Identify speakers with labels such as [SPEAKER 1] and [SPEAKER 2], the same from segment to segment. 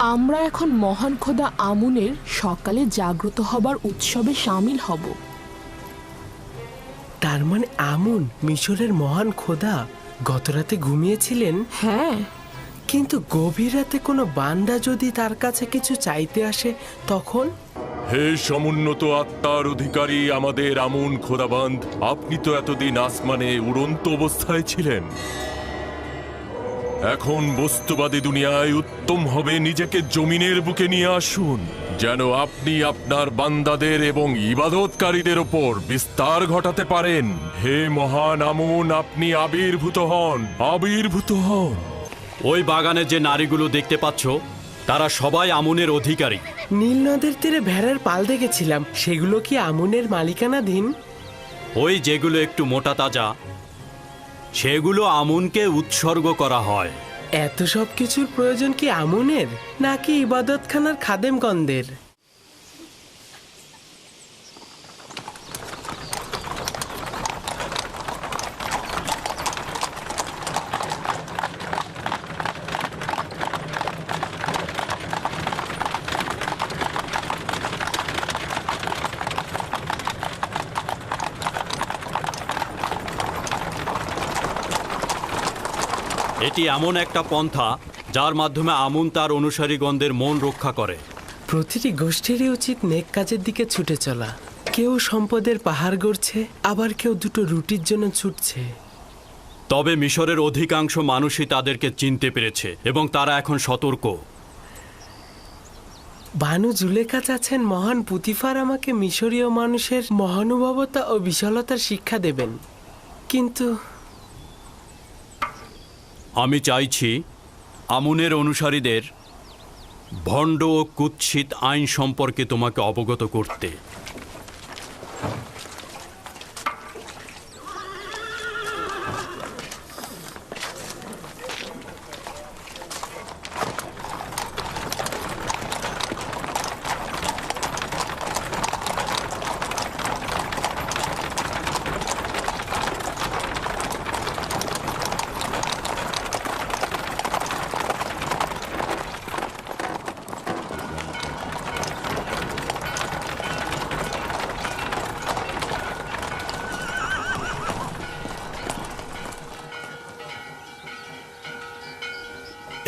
[SPEAKER 1] আমরা এখন মহান খোদা আমুনের সকালে জাগ্রত হবার উৎসবে সামিল হব।
[SPEAKER 2] তার মানে আমুন মিশরের মহান খোদা গতরাতে ঘুমিয়েছিলেন?
[SPEAKER 1] হ্যাঁ,
[SPEAKER 2] কিন্তু গভীর রাতে কোনো বান্দা যদি তার কাছে কিছু চাইতে আসে তখন?
[SPEAKER 3] হে সমুন্নত আত্মার অধিকারী আমাদের আমুন খোদাবন্ধ, আপনি তো এতদিন আসমানে উড়ন্ত অবস্থায় ছিলেন। এখন বস্তুবাদী দুনিয়ায় উত্তম হবে নিজেকে জমিনের বুকে নিয়ে আসুন, যেন আপনি আপনার বান্দাদের এবং ইবাদতকারীদের ওপর বিস্তার ঘটাতে পারেন। হে মহান আমুন, আপনি আবির্ভূত হন, আবির্ভূত হন।
[SPEAKER 4] ওই বাগানে যে নারীগুলো দেখতে পাচ্ছ তারা সবাই আমুনের অধিকারী।
[SPEAKER 2] নীল নদের তীরে ভেড়ার পাল দেখেছিলাম, সেগুলো কি আমুনের মালিকানাধীন?
[SPEAKER 4] ওই যেগুলো একটু মোটা তাজা সেগুলো আমুনকে উৎসর্গ করা হয়।
[SPEAKER 2] এত সব কিছুর প্রয়োজন কি আমুনের নাকি ইবাদতখানার খাদেমগণদের?
[SPEAKER 4] এটি এমন একটা পন্থা যার মাধ্যমে আমুন তার অনুসারীগণদের মন রক্ষা করে।
[SPEAKER 2] প্রতিটি গোষ্ঠীরই উচিত নেক কাজের দিকে ছুটে চলা। কেউ সম্পদের পাহাড় গড়ছে, আবার কেউ দুটো রুটির জন্য ছুটছে।
[SPEAKER 4] তবে মিশরের অধিকাংশ মানুষই তাদেরকে চিনতে পেরেছে এবং তারা এখন সতর্ক।
[SPEAKER 2] বানু জুলেখা চাচ্ছেন মহান পুতিফার আমাকে মিশরীয় মানুষের মহানুভবতা ও বিশালতার শিক্ষা দেবেন, কিন্তু
[SPEAKER 4] আমি চাইছি আমুনের অনুসারীদের ভণ্ড ও কুৎসিত আইন সম্পর্কে তোমাকে অবগত করতে।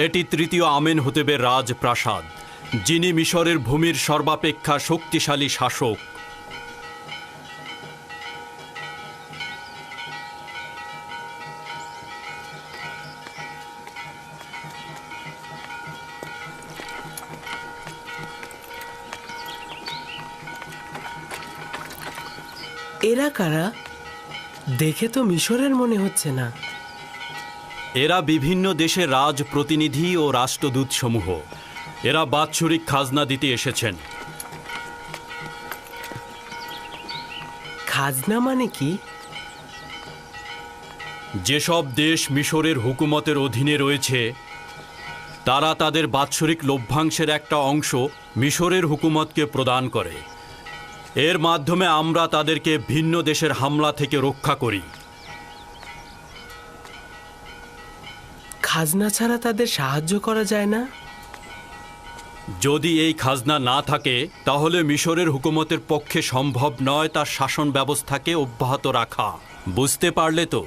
[SPEAKER 4] এটি তৃতীয় আমেনহোতেবের রাজপ্রাসাদ, যিনি মিশরের ভূমির সর্বাপেক্ষা শক্তিশালী শাসক।
[SPEAKER 2] এরা কারা? দেখে তো মিশরের মনে হচ্ছে না।
[SPEAKER 4] এরা বিভিন্ন দেশের রাজপ্রতিনিধি ও রাষ্ট্রদূত সমূহ। এরা বাৎসরিক খাজনা দিতে এসেছেন।
[SPEAKER 2] খাজনা মানে কি?
[SPEAKER 4] যেসব দেশ মিশরের হুকুমতের অধীনে রয়েছে তারা তাদের বাৎসরিক লভ্যাংশের একটা অংশ মিশরের হুকুমতকে প্রদান করে। এর মাধ্যমে আমরা তাদেরকে ভিন্ন দেশের হামলা থেকে রক্ষা করি।
[SPEAKER 2] খাজনা ছাড়া তাদের সাহায্য করা যায় না?
[SPEAKER 4] যদি এই খাজনা না থাকে তাহলে মিশরের হুকুমতের পক্ষে সম্ভব নয় তার শাসন ব্যবস্থাকে অব্যাহত রাখা। বুঝতে পারলে তো?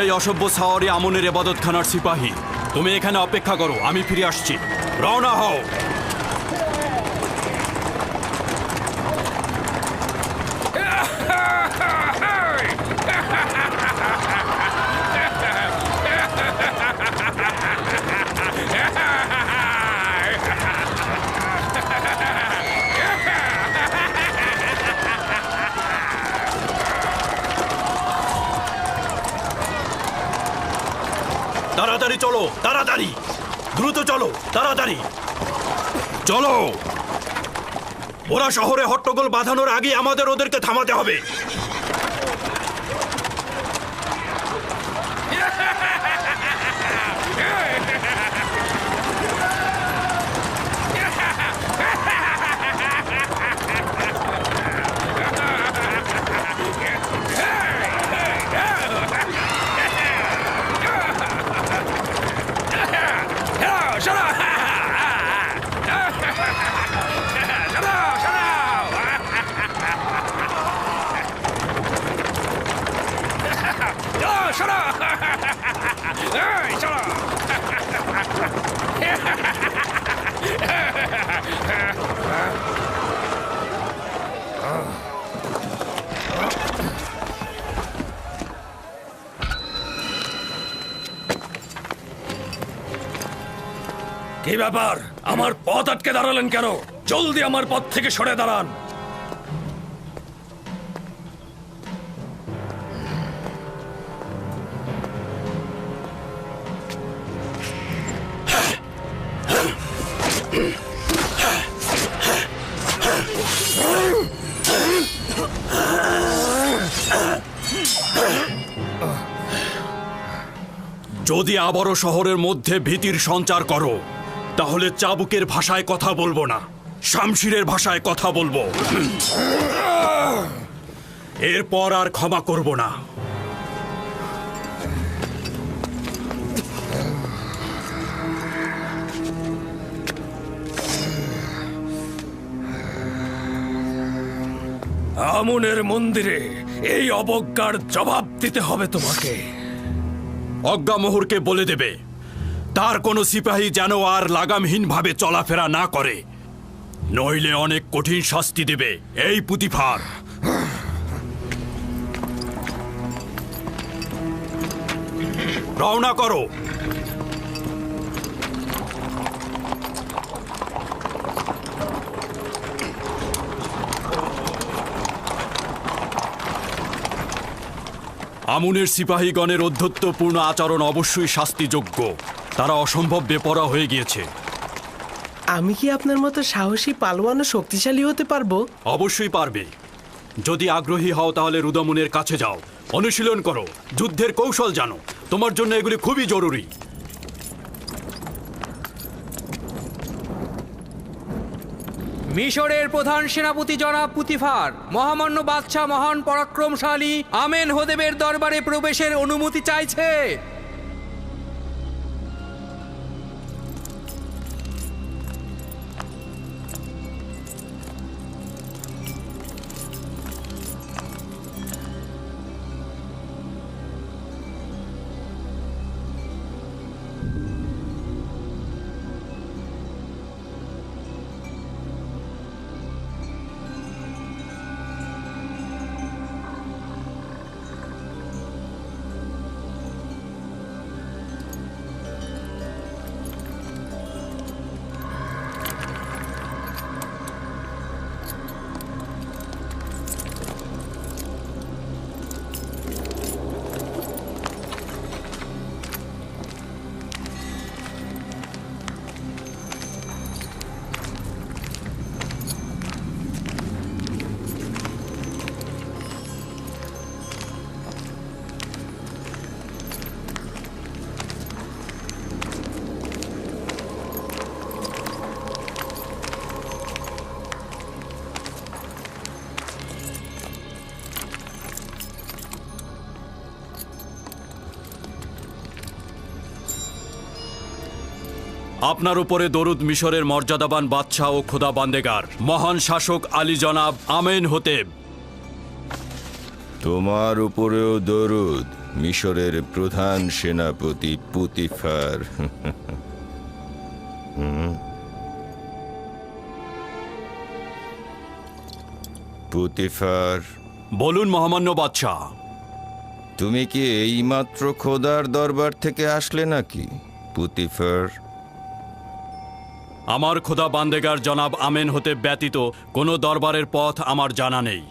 [SPEAKER 4] এই অসভ্য সাওয়ারি আমুনের ইবাদতখানার সিপাহী, তুমি এখানে অপেক্ষা করো, আমি ফিরে আসছি। রওনা হও। তাড়াতাড়ি চলো, তাড়াতাড়ি, দ্রুত চলো, তাড়াতাড়ি চলো। ওরা শহরে হট্টগোল বাঁধানোর আগে আমাদের ওদেরকে থামাতে হবে।
[SPEAKER 5] কি ব্যাপার? আমার পথ আটকে দাঁড়ালেন কেন? জলদি আমার পথ থেকে সরে দাঁড়ান।
[SPEAKER 4] যদি আবারও শহরের মধ্যে ভীতির সঞ্চার করো, তাহলে চাবুকের ভাষায় কথা বলবো না, শামশিরের ভাষায় কথা বলবো। এরপর আর ক্ষমা করব না।
[SPEAKER 5] আমুনের মন্দিরে এই অবজ্ঞার জবাব দিতে হবে তোমাকে।
[SPEAKER 4] অজ্ঞামোহরকে বলে দেবে তার কোনো সিপাহী যেন আর লাগামহীনভাবে চলাফেরা না করে, নইলে অনেক কঠিন শাস্তি দেবে এই পুতিফার। রওনা করো। আমুনের সিপাহীগণের অধ্যত্বপূর্ণ আচরণ অবশ্যই শাস্তিযোগ্য। তারা অসম্ভব বেপরোয়া হয়ে গিয়েছে।
[SPEAKER 2] আমি কি আপনার মতো সাহসী পালোয়ান ও শক্তিশালী হতে পারবো?
[SPEAKER 4] অবশ্যই পারবে। যদি আগ্রহী হও তাহলে রুদামুনের কাছে যাও, অনুশীলন করো, যুদ্ধের কৌশল জানো। তোমার জন্য এগুলি খুবই জরুরি।
[SPEAKER 6] মিশরের প্রধান সেনাপতি জনাব পুতিফার মহামান্য বাদশাহ মহান পরাক্রমশালী আমেন হোদেবের দরবারে প্রবেশের অনুমতি চাইছে।
[SPEAKER 4] আপনার উপরে দরুদ মিশরের মর্যাদাবান বাদশাহ ও খোদা বান্দেগার মহান শাসক আলী জনাব আমেন হোতেব।
[SPEAKER 7] তোমার উপরেও দরুদ মিশরের প্রধান সেনাপতি পুতিফার। পুতিফার,
[SPEAKER 4] বলুন মহামান্য বাদশাহ।
[SPEAKER 7] তুমি কি এইমাত্র খোদার দরবার থেকে আসলে নাকি পুতিফার?
[SPEAKER 4] আমার খোদা বান্দেগার জনাব আমেন হোতেব ব্যতীত কোনো দরবারের পথ আমার জানা নেই।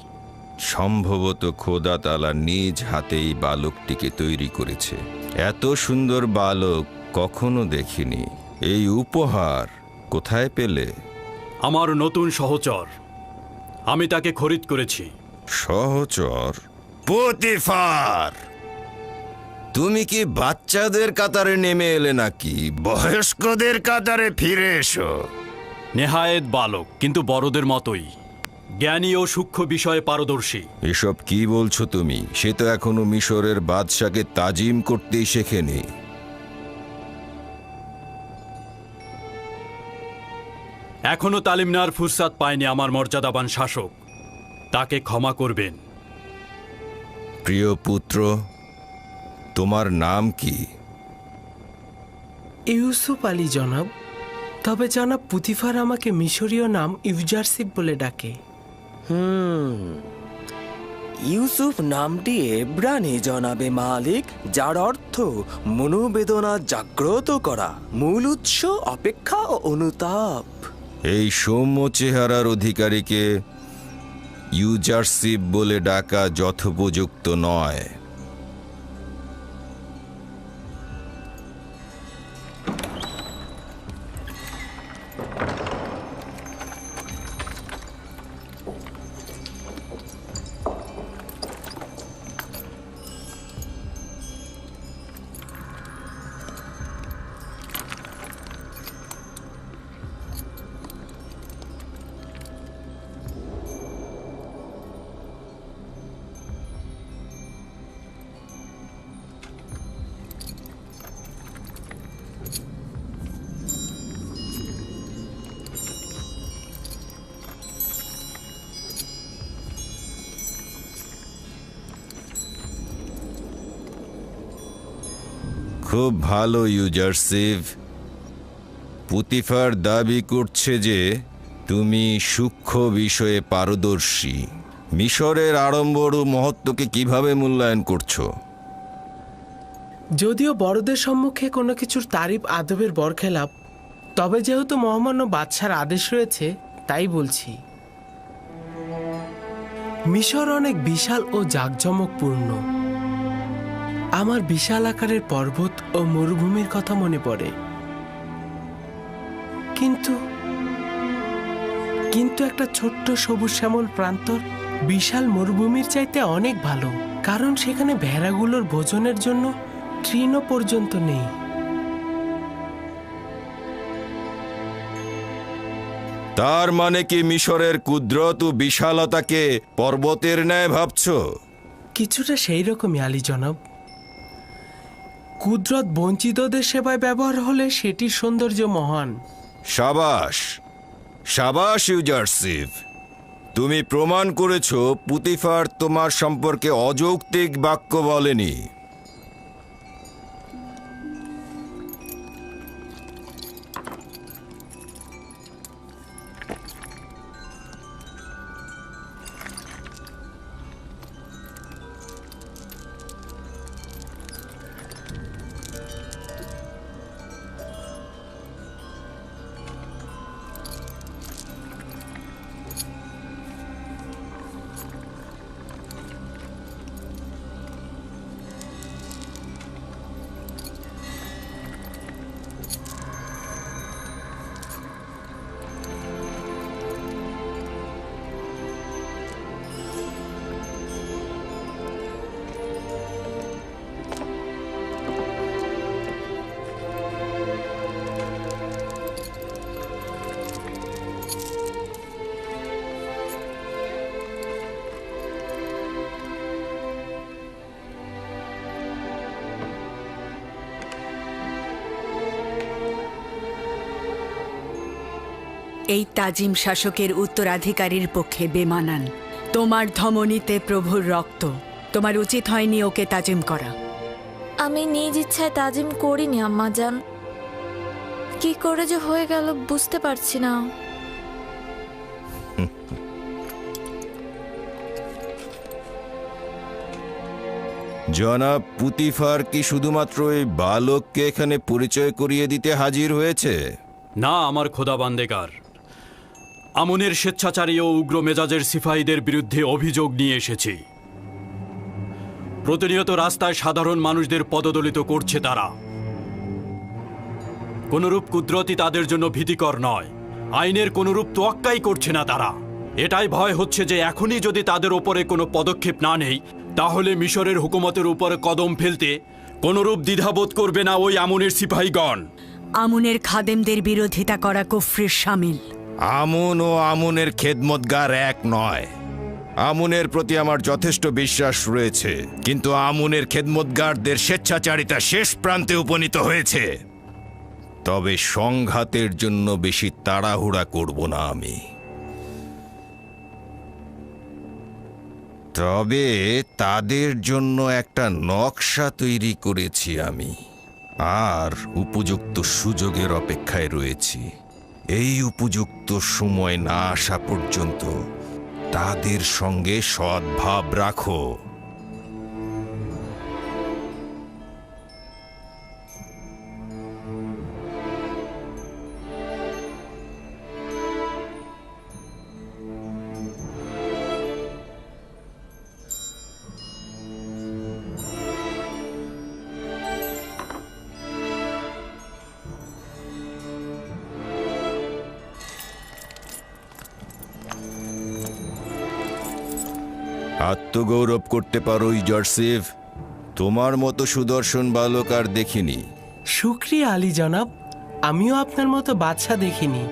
[SPEAKER 7] সম্ভবত খোদা তাআলা নিজ হাতেই বালকটিকে তৈরি করেছে। এত সুন্দর বালক কখনো দেখিনি। এই উপহার কোথায় পেলে?
[SPEAKER 4] আমার নতুন সহচর, আমি তাকে খরিদ করেছি।
[SPEAKER 7] সহচর? পুতিফার, তুমি কি বাচ্চাদের কাতারে নেমে এলে নাকি বয়স্কদের কাতারে ফিরে এসো?
[SPEAKER 4] নেহায়েত বালক, কিন্তু বড়দের মতোই জ্ঞানী ও সূক্ষ্ম বিষয়ে পারদর্শী।
[SPEAKER 7] এসব কি বলছো তুমি? সে তো এখনো মিশরের বাদশাকে তাজিম করতেই শেখেনি।
[SPEAKER 4] এখনো তালিম নেওয়ার ফুরসাত পায়নি আমার মর্যাদাবান শাসক, তাকে ক্ষমা করবেন।
[SPEAKER 7] প্রিয় পুত্র, তোমার নাম কি?
[SPEAKER 2] ইউসুফ আলী জনাব। তবে জনাব পুতিফার আমাকে মিশরীয় নাম ইউজারসিফ বলে ডাকে।
[SPEAKER 8] ইউসুফ নামটি এব্রানি জনাবে মালিক, যার অর্থ মনোবেদনা জাগ্রত করা, মূল উৎস অপেক্ষা ও অনুতাপ।
[SPEAKER 7] এই সৌম্য চেহারার অধিকারীকে ইউজারশিপ বলে ডাকা যথোপযুক্ত নয়। খুব ভালো ইউজারশিপ। পুতিফার দাবি করছে যে তুমি সূক্ষ্ম বিষয়ে পারদর্শী। মিশরের আড়ম্বর ও মহত্বকে কিভাবে মূল্যায়ন করছো?
[SPEAKER 2] যদিও বড়দের সম্মুখে কোনো কিছুর তারিফ আদবের বরখেলাপ, তবে যেহেতু মহামান্য বাদশার আদেশ রয়েছে তাই বলছি। মিশর অনেক বিশাল ও জাঁকজমকপূর্ণ। আমার বিশাল আকারের পর্বত ও মরুভূমির কথা মনে পড়ে, কিন্তু একটা ছোট্ট সবুজ শ্যামল প্রান্তর বিশাল মরুভূমির চাইতে অনেক ভালো, কারণ সেখানে ভেড়াগুলোর ভোজনের জন্য তৃণ পর্যন্ত নেই।
[SPEAKER 7] তার মানে কি মিশরের কুদরত ও বিশালতাকে পর্বতের ন্যায় ভাবছো?
[SPEAKER 2] কিছুটা সেই রকমই আলী জনাব। কুদরত বঞ্চিতদের সেবায় ব্যবহার হলে সেটির সৌন্দর্য মহান।
[SPEAKER 7] সাবাস, সাবাস ইউজারশিপ। তুমি প্রমাণ করেছো পুতিফার তোমার সম্পর্কে অযৌক্তিক বাক্য বলেনি।
[SPEAKER 9] এই তাজিম শাসকের উত্তরাধিকারীর পক্ষে বেমানান। তোমার ধমনীতে প্রভুর রক্ত, তোমার উচিত হয়নি ওকে তাজিম করা।
[SPEAKER 10] আমি নিজ ইচ্ছায় তাজিম করিনি আম্মাজান, কি করে যে হয়ে গেল বুঝতে পারছি না।
[SPEAKER 7] জনাব পুতিফার কি শুধুমাত্র এই বালককে এখানে পরিচয় করিয়ে দিতে হাজির হয়েছে?
[SPEAKER 4] না আমার খোদা বান্দেগার, আমনের স্বেচ্ছাচারী ও উগ্র মেজাজের সিপাহীদের বিরুদ্ধে অভিযোগ নিয়ে এসেছি। প্রতিনিয়ত রাস্তায় সাধারণ মানুষদের পদদলিত করছে তারা। কোনরূপ কুদরতি তাদের জন্য ভীতিকর নয়, আইনের কোনরূপ তোয়াক্কাই করছে না তারা। এটাই ভয় হচ্ছে যে এখনই যদি তাদের ওপরে কোনো পদক্ষেপ না নেই, তাহলে মিশরের হুকুমতের উপরে কদম ফেলতে কোনরূপ দ্বিধাবোধ করবে না ওই আমনের সিপাহীগণ।
[SPEAKER 9] আমনের খাদেমদের বিরোধিতা করা কুফরির শামিল।
[SPEAKER 7] আমন ও আমনের খেদমতগার এক নয়। আমনের প্রতি আমার যথেষ্ট বিশ্বাস রয়েছে, কিন্তু আমনের খেদমতগারদের স্বেচ্ছাচারিতা শেষ প্রান্তে উপনীত হয়েছে। তবে সংঘাতের জন্য বেশি তাড়াহুড়া করব না আমি। তবে তাদের জন্য একটা নকশা তৈরি করেছি আমি, আর উপযুক্ত সুযোগের অপেক্ষায় রয়েছি। এই উপযুক্ত সময় না আসা পর্যন্ত তাদের সঙ্গে সদ্ভাব রাখো। আত্মগৌরব করতে পারো ইউজারশিপ, তোমার মতো সুদর্শন বালক আর দেখিনি।
[SPEAKER 2] শুক্রিয়া আলী জনাব, আমিও আপনার মতো বাদশা দেখিনি।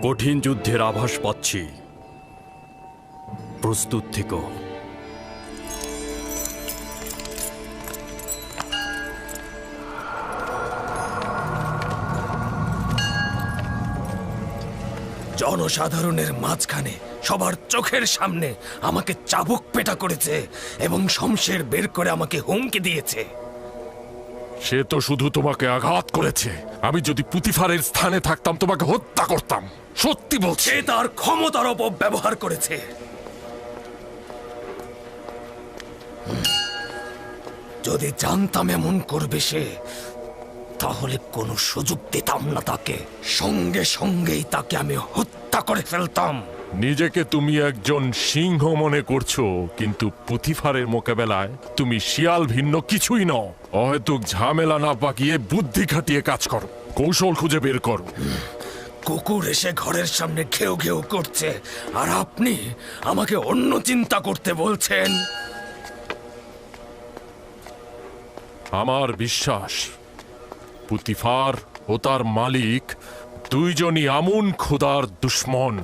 [SPEAKER 4] কঠিন যুদ্ধের আভাস পাচ্ছি, প্রস্তুত থেকো।
[SPEAKER 5] জনসাধারণের মাঝখানে সবার চোখের সামনে আমাকে চাবুক পেটা করেছে এবং শমশের বের করে আমাকে হুমকি দিয়েছে।
[SPEAKER 3] সে তো শুধু তোমাকে আঘাত করেছে। আমি যদি পুতিফারের স্থানে থাকতাম তোমাকে হত্যা করতাম। সত্যি বলছি।
[SPEAKER 5] সে তার ক্ষমতার অপব্যবহার করেছে। যদি জানতাম এমন করবে সে, তাহলে কোনো সুযোগ দিতাম না তাকে। সঙ্গে সঙ্গেই তাকে আমি হত্যা করে ফেলতাম।
[SPEAKER 3] নিজেকে তুমি একজন সিংহ মনে করছো, কিন্তু পুতিফারের মোকাবেলায় তুমি শিয়াল ভিন্ন কিছুই নও। অহেতুক ঝামেলা না পাকিয়ে বুদ্ধি খাটিয়ে কাজ করো, কৌশল খুঁজে বের করো।
[SPEAKER 5] কুকুর এসে ঘরের সামনে ঘেউ ঘেউ করছে, আর আপনি আমাকে অন্য চিন্তা করতে বলছেন।
[SPEAKER 3] আমার বিশ্বাস পুতিফার ও তার মালিক দুইজনই আমুন খোদার দুশ্মন।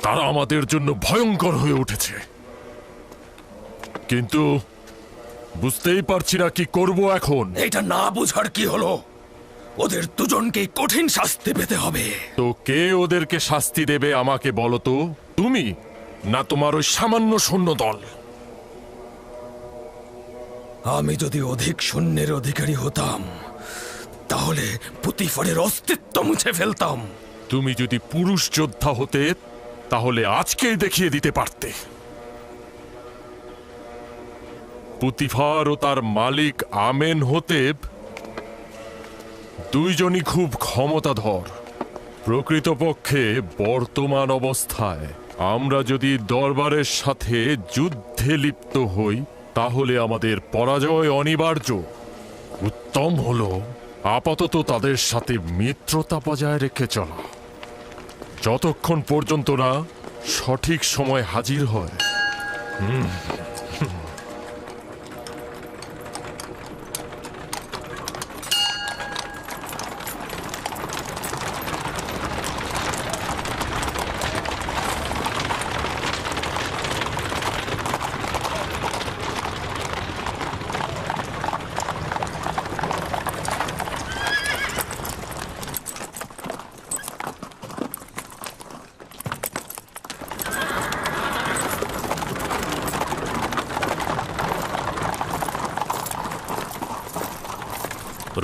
[SPEAKER 3] তারা আমাদের জন্য ভয়ঙ্কর হয়ে উঠেছে, কিন্তু বুঝতেই পারছি না কি করব এখন।
[SPEAKER 5] এটা না বুঝার কি হলো? ওদের দুজনকে কঠিন শাস্তি পেতে হবে।
[SPEAKER 3] তো কে ওদেরকে শাস্তি দেবে আমাকে বলো তো? তুমি না তোমার ওই সামান্য সৈন্য দল?
[SPEAKER 5] আমি যদি অধিক সৈন্যের অধিকারী হতাম, তাহলে পুতিফারের অস্তিত্ব মুছে ফেলতাম।
[SPEAKER 3] তুমি যদি পুরুষ যোদ্ধা হতে, তাহলে আজকেই দেখিয়ে দিতে পারতে। পুতিফার ও তার মালিক আমেনহোতেব দুইজনই খুব ক্ষমতাধর। প্রকৃতপক্ষে বর্তমান অবস্থায় আমরা যদি দরবারের সাথে যুদ্ধে লিপ্ত হই, তাহলে আমাদের পরাজয় অনিবার্য। উত্তম হলো আপাতত তাদের সাথে মিত্রতা বজায় রেখে চলা, যতক্ষণ পর্যন্ত না সঠিক সময় হাজির হয়।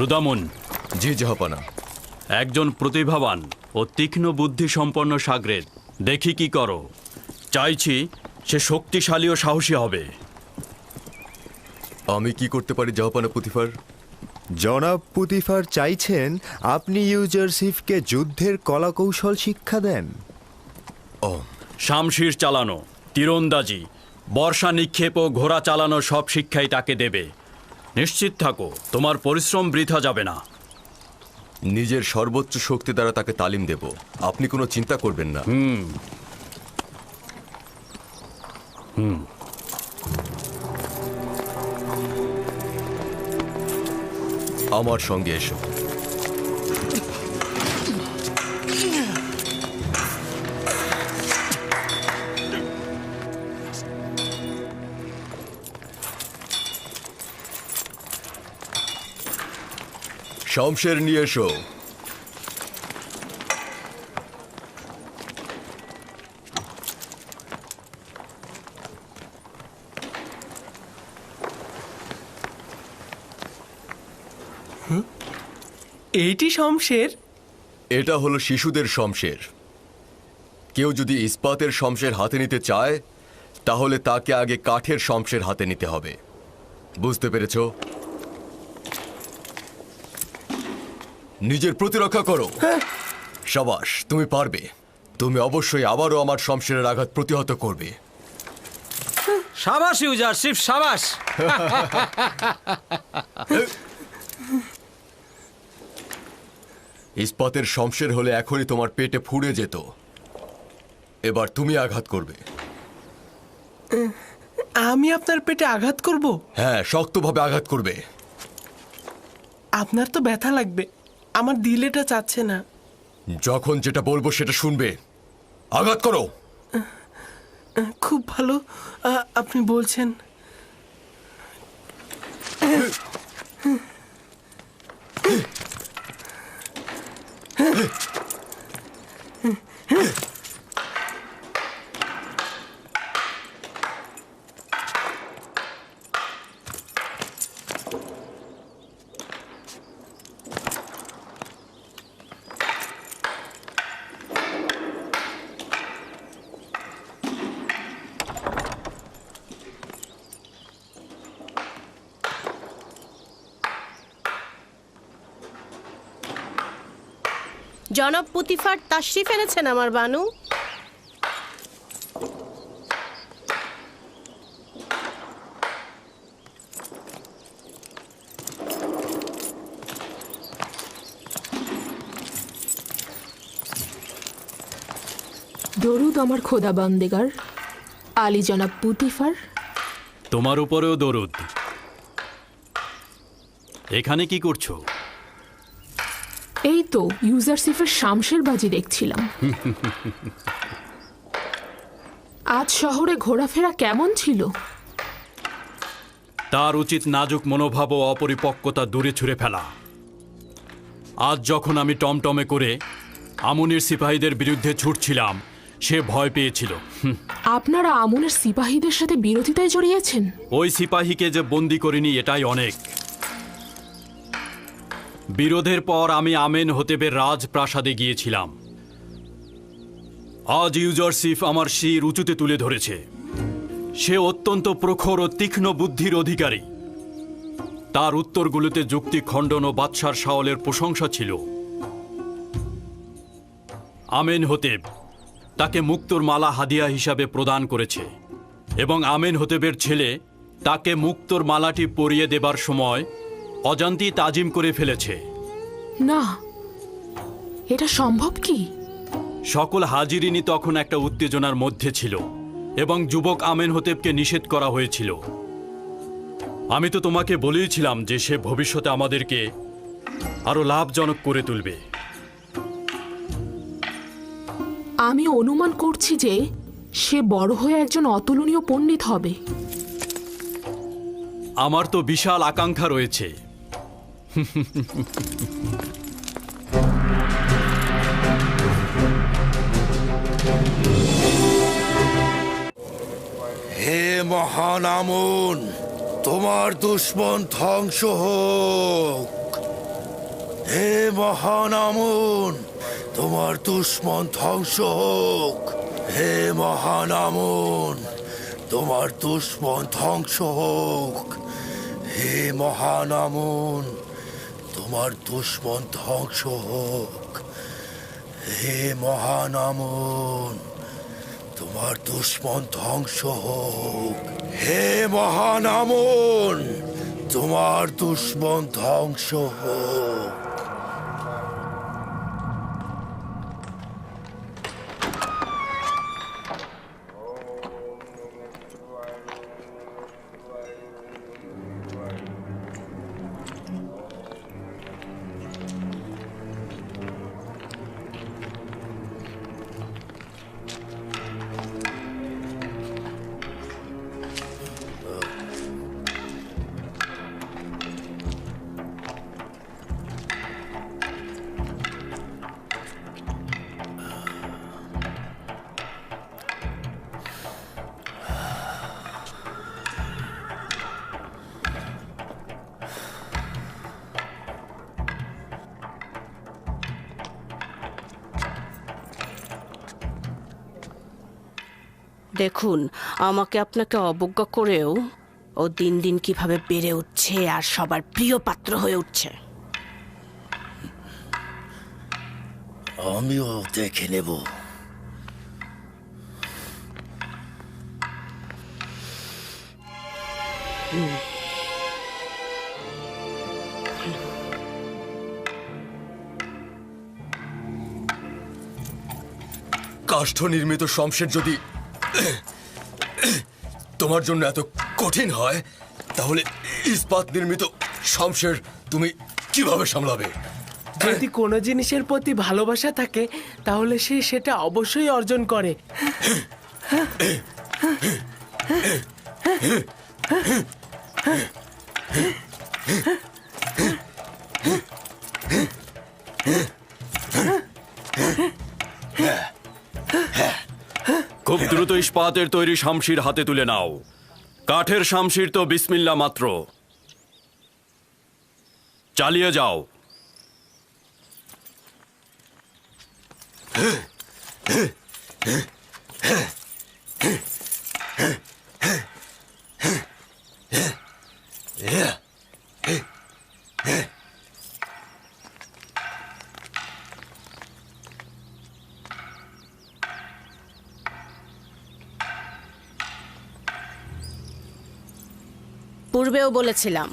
[SPEAKER 4] রুদামুন।
[SPEAKER 11] জি জাহাপানা।
[SPEAKER 4] একজন প্রতিভাবান ও তীক্ষ্ণ বুদ্ধি সম্পন্ন সাগরেদ দেখি কি করো। চাইছি সে শক্তিশালী ও সাহসী হবে।
[SPEAKER 11] আমি কি করতে পারি জাহাপানা পুতিফার?
[SPEAKER 12] জনাব পুতিফার চাইছেন আপনি ইউজারশিপকে যুদ্ধের কলাকৌশল শিক্ষা দেন।
[SPEAKER 4] শামশির চালানো, তীরন্দাজি, বর্ষা নিক্ষেপ ও ঘোড়া চালানো সব শিক্ষাই তাকে দেবে। নিশ্চিত থাকো, তোমার পরিশ্রম বৃথা যাবে না।
[SPEAKER 11] নিজের সর্বোচ্চ শক্তি দ্বারা তাকে তালিম দেব, আপনি কোনো চিন্তা করবেন না। আমার সঙ্গে এসো। শমশের নিয়ে এসো।
[SPEAKER 2] এইটি শমশের।
[SPEAKER 11] এটা হলো শিশুদের শমশের। কেউ যদি ইস্পাতের শমশের হাতে নিতে চায় তাহলে তাকে আগে কাঠের শমশের হাতে নিতে হবে। বুঝতে পেরেছো? নিজের প্রতিরক্ষা করো। সাবাস, তুমি পারবে। তুমি অবশ্যই আবারও আমার শমশেরের আঘাত প্রতিহত করবে।
[SPEAKER 6] সাবাস ইউজারশিপ, সাবাস।
[SPEAKER 11] ইস্পাতের শমশের হলে এখনই তোমার পেটে ফুঁড়ে যেত। এবার তুমি আঘাত করবে।
[SPEAKER 2] আমি আপনার পেটে আঘাত করব?
[SPEAKER 11] হ্যাঁ, শক্তভাবে আঘাত করবে।
[SPEAKER 2] আপনার তো ব্যথা লাগবে, আমার দিলেটা চাচ্ছে না।
[SPEAKER 11] যখন যেটা বলবো সেটা শুনবে। আঘাত করো।
[SPEAKER 2] খুব ভালো, আপনি বলছেন।
[SPEAKER 13] জনাব পুতিফার তাশরিফ এনেছেন আমার বানু।
[SPEAKER 1] দরুদ আমার খোদা বান্দেগার আলী জনাব পুতিফার।
[SPEAKER 4] তোমার উপরেও দরুদ। এখানে কি করছো?
[SPEAKER 1] এই তো ইউজারসিফের শামশের বাজি দেখছিলাম। আজ শহরে ঘোরাফেরা কেমন ছিল?
[SPEAKER 4] তার উচিত নাজুক মনোভাব ও অপরিপক্কতা দূরে ছুঁড়ে ফেলা। আজ যখন আমি টমটমে করে আমুনের সিপাহীদের বিরুদ্ধে ছুটছিলাম, সে ভয় পেয়েছিল।
[SPEAKER 1] আপনারা আমুনের সিপাহীদের সাথে বিরোধিতায় জড়িয়েছেন?
[SPEAKER 4] ওই সিপাহীকে যে বন্দি করিনি এটাই অনেক। বিরোধের পর আমি আমেন হতেবের রাজপ্রাসাদে গিয়েছিলাম। আজ ইউজারসিফ আমার শির উঁচুতে তুলে ধরেছে। সে অত্যন্ত প্রখর ও তীক্ষ্ণ বুদ্ধির অধিকারী। তার উত্তরগুলোতে যুক্তি খণ্ডন ও বাদশার শাওলের প্রশংসা ছিল। আমেন হতেব তাকে মুক্তোর মালা হাদিয়া হিসাবে প্রদান করেছে এবং আমেন হতেবের ছেলে তাকে মুক্তোর মালাটি পরিয়ে দেবার সময় অজান্তি তাজিম করে ফেলেছে।
[SPEAKER 1] না, এটা সম্ভব কি?
[SPEAKER 4] সকল হাজিরিনী তখন একটা উত্তেজনার মধ্যে ছিল এবং যুবক আমেন হতেবকে নিষেধ করা হয়েছিল। আমি তো তোমাকে বলেইছিলাম যে সে ভবিষ্যতে আমাদেরকে আরো লাভজনক করে তুলবে।
[SPEAKER 1] আমি অনুমান করছি যে সে বড় হয়ে একজন অতুলনীয় পণ্ডিত হবে।
[SPEAKER 4] আমার তো বিশাল আকাঙ্ক্ষা রয়েছে।
[SPEAKER 5] হে মহান আমুন, তোমার দুশ্মন ধ্বংস হোক। হে মহান আমুন, তোমার দুশ্মন ধ্বংস হোক। হে মহান আমুন, তোমার দুশ্মন ধ্বংস হোক। হে মহান আমুন, তোমার দুশ্মন ধ্বংস হোক। হে মহান আমুন, তোমার দুশ্মন ধ্বংস হোক। হে মহান আমুন, তোমার দুশ্মন ধ্বংস হোক।
[SPEAKER 13] দেখুন, আমাকে আপনাকে অবজ্ঞা করেও ও দিন দিন কিভাবে বেড়ে উঠছে আর সবার প্রিয় পাত্র হয়ে উঠছে।
[SPEAKER 5] আমিও দেখে নেব।
[SPEAKER 11] কাষ্ঠ নির্মিত শমশের যদি তোমার জন্য এত কঠিন হয়, তাহলে ইস্পাত নির্মিত শমশের তুমি কিভাবে সামলাবে?
[SPEAKER 2] যদি কোনো জিনিসের প্রতি ভালোবাসা থাকে তাহলে সে সেটা অবশ্যই অর্জন করে।
[SPEAKER 4] খুব দ্রুত ইস্পাতের তৈরি শামশির হাতে তুলে নাও। কাঠের শামশির তো বিসমিল্লা মাত্র। চালিয়ে যাও।
[SPEAKER 13] পূর্বেও বলেছিলাম,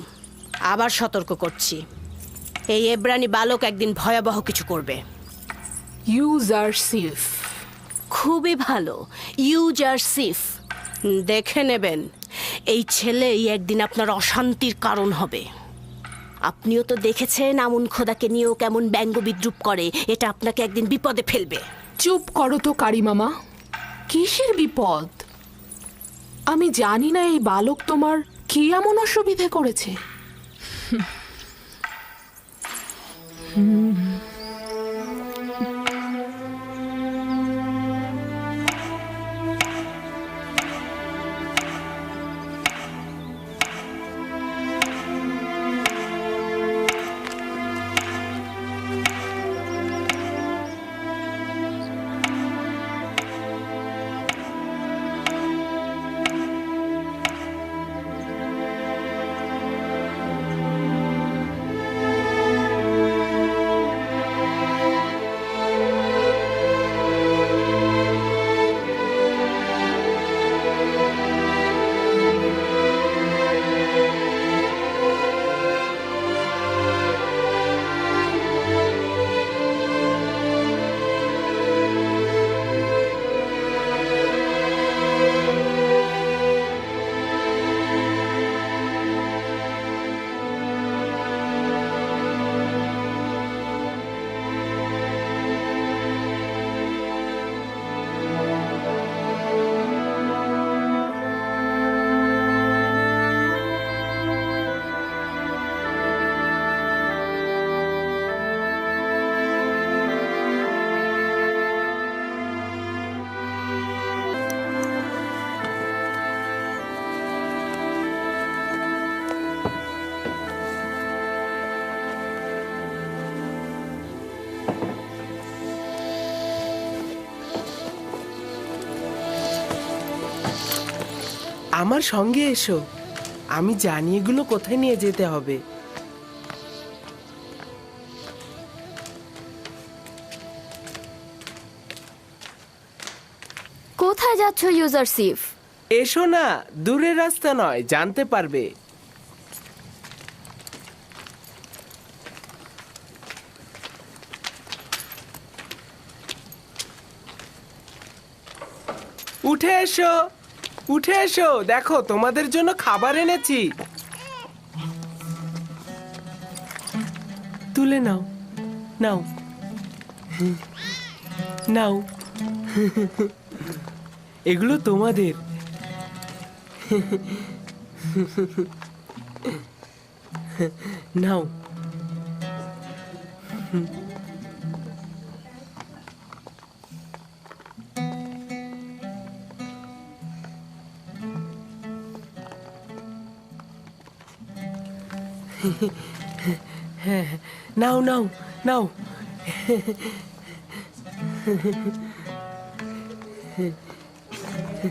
[SPEAKER 13] আবার সতর্ক করছি, এই এব্রানি বালক একদিন ভয়াবহ কিছু করবে।
[SPEAKER 1] ইউজারসিফ।
[SPEAKER 13] খুবই ভালো, ইউজারসিফ। দেখে নেবেন, এই ছেলেই একদিন আপনার অশান্তির কারণ হবে। আপনিও তো দেখেছেন আমুন খোদাকে নিয়েও কেমন ব্যঙ্গ বিদ্রুপ করে। এটা আপনাকে একদিন বিপদে ফেলবে।
[SPEAKER 1] চুপ করো তো কারি মামা, কিসের বিপদ? আমি জানি না এই বালক তোমার কি এমন অসুবিধে করেছে।
[SPEAKER 2] আমার সঙ্গে এসো, আমি জানি এগুলো কোথায় নিয়ে যেতে হবে।
[SPEAKER 14] কোথায় যাচ্ছ ইউজারসিফ?
[SPEAKER 2] এসো না, দূরের রাস্তা নয়, জানতে পারবে। উঠে এসো, উঠে এসো, দেখো তোমাদের জন্য খাবার এনেছি। তুলে নাও, নাও, নাও, এগুলো তোমাদের। নাও। হ্যাঁ, নাও নাও নাও। এই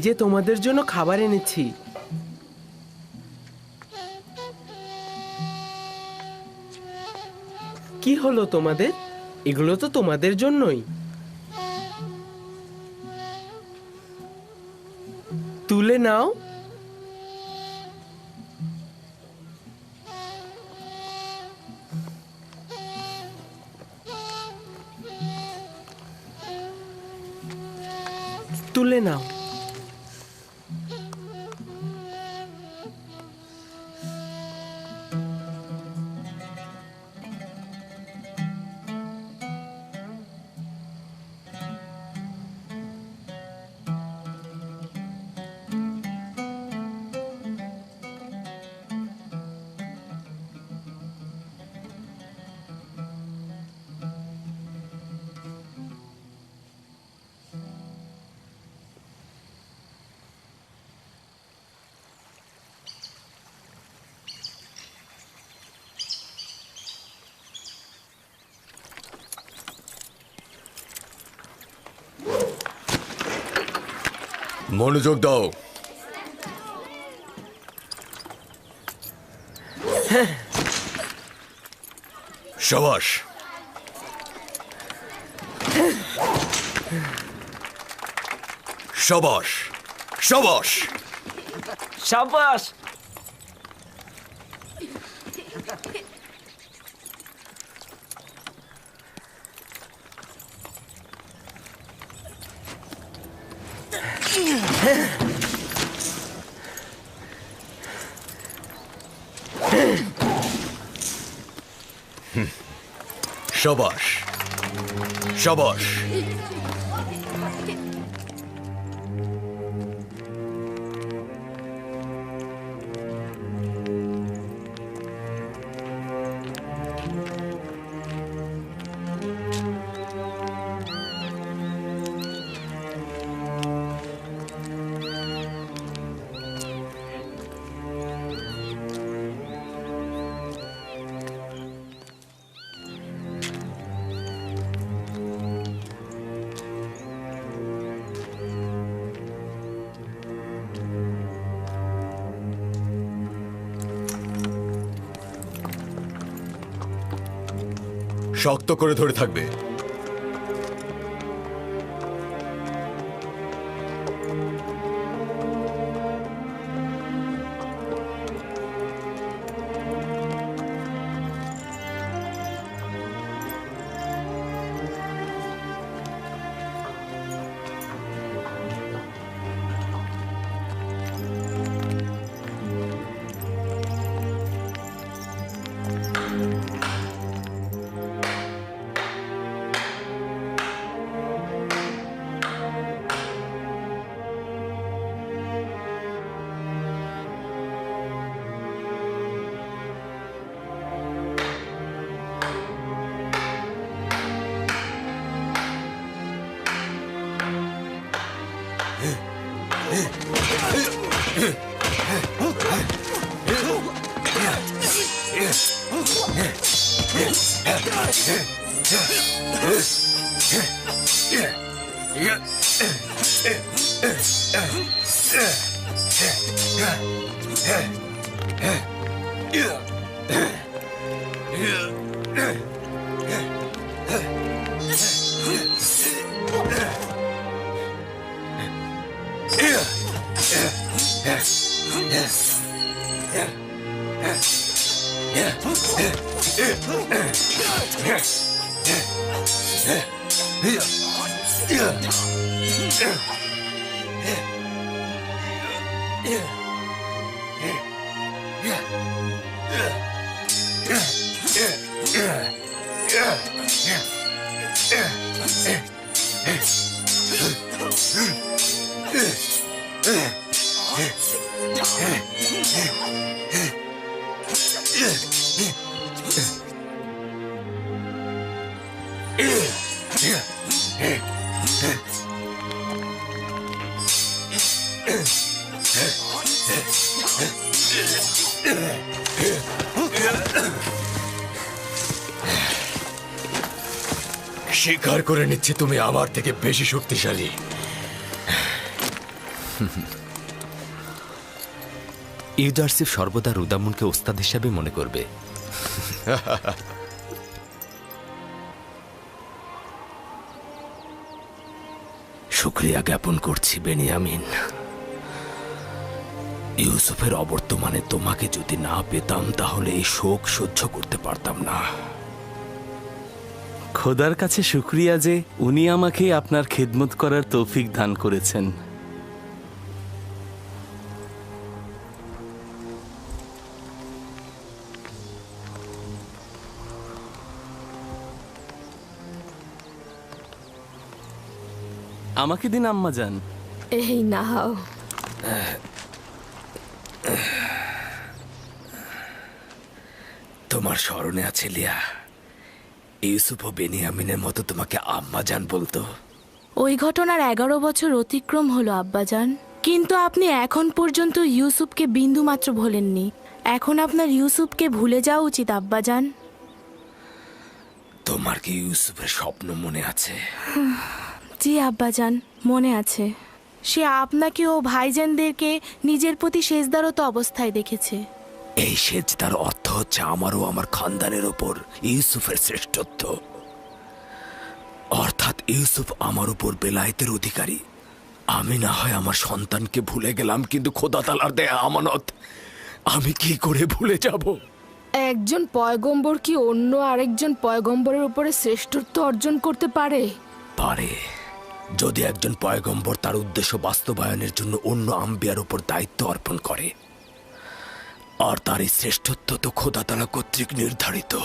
[SPEAKER 2] যে তোমাদের জন্য খাবার এনেছি। কি হলো তোমাদের? এগুলো তো তোমাদের জন্যই। তুলে নাও। তুলে নাও।
[SPEAKER 11] মনোযোগ দাও। শাবাশ। শাবাশ শাবাশ
[SPEAKER 8] সাবাস।
[SPEAKER 11] শাবাশ শাবাশ। শক্ত করে ধরে থাকবে।
[SPEAKER 5] স্বীকার করে নিচ্ছে তুমি আমার থেকে বেশি শক্তিশালী।
[SPEAKER 15] ইউজারসিফ সর্বদা রুদামুনকে ওস্তাদ হিসাবে মনে করবে।
[SPEAKER 5] শুক্রিয়া জ্ঞাপন করছি বেনিয়ামিন। ইউসুফের অবর্তমানে তোমাকে যদি না পেতাম তাহলে এই শোক সহ্য করতে পারতাম না।
[SPEAKER 2] খোদার কাছে শুক্রিয়া যে উনি আমাকে আপনার খেদমত করার তৌফিক দান করেছেন। আমাকে দিন আম্মা যান।
[SPEAKER 14] এই নাও।
[SPEAKER 5] তোমার স্মরণে আছে লিয়া, ইউসুফ ও বেনিয়ামিনের মতো তোমাকে আম্মা জান বলতো?
[SPEAKER 10] ওই ঘটনার 11 বছর অতিক্রম হলো আব্বাজান, কিন্তু আপনি এখন পর্যন্ত ইউসুফকে বিন্দু মাত্র ভোলেননি। এখন আপনার ইউসুফকে ভুলে যাওয়া উচিত আব্বাজান।
[SPEAKER 5] তোমার কি ইউসুফের স্বপ্ন মনে আছে?
[SPEAKER 10] জি আব্বাজান, মনে আছে। সে আপনাকে ও ভাইজানদেরকে নিজের প্রতি সেজদারত অবস্থায় দেখেছে।
[SPEAKER 5] এই সেজদার অর্থ হচ্ছে আমার ও আমার খানদানের ওপর ইউসুফের শ্রেষ্ঠত্ব। অর্থাৎ ইউসুফ আমার উপর বেলায়েতের অধিকারী। আমি না হয় আমার সন্তানকে ভুলে গেলাম, কিন্তু খোদা তাআলার দেয়া আমানত আমি কি করে ভুলে যাব?
[SPEAKER 1] একজন পয়গম্বর কি অন্য আরেকজন পয়গম্বরের উপরে শ্রেষ্ঠত্ব অর্জন করতে পারে?
[SPEAKER 5] পারে, যদি একজন পয়গম্বর তার উদ্দেশ্য বাস্তবায়নের জন্য অন্য আম্বিয়ার উপর দায়িত্ব অর্পণ করে। আর তার এই শ্রেষ্ঠত্ব তো খোদা তাআলা কর্তৃক নির্ধারিত।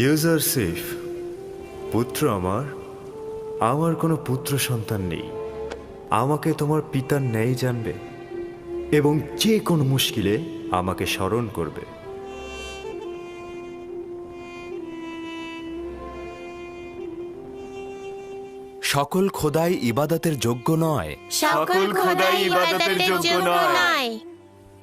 [SPEAKER 12] ইউজারসিফ, পুত্র আমার কোনো পুত্র সন্তান নেই। আমাকে তোমার পিতার ন্যায় জানবে এবং যে কোনো মুশকিলে আমাকে স্মরণ করবে।
[SPEAKER 15] সকল খোদাই ইবাদতের যোগ্য নয়।
[SPEAKER 14] সকল খোদাই ইবাদতের যোগ্য নয়।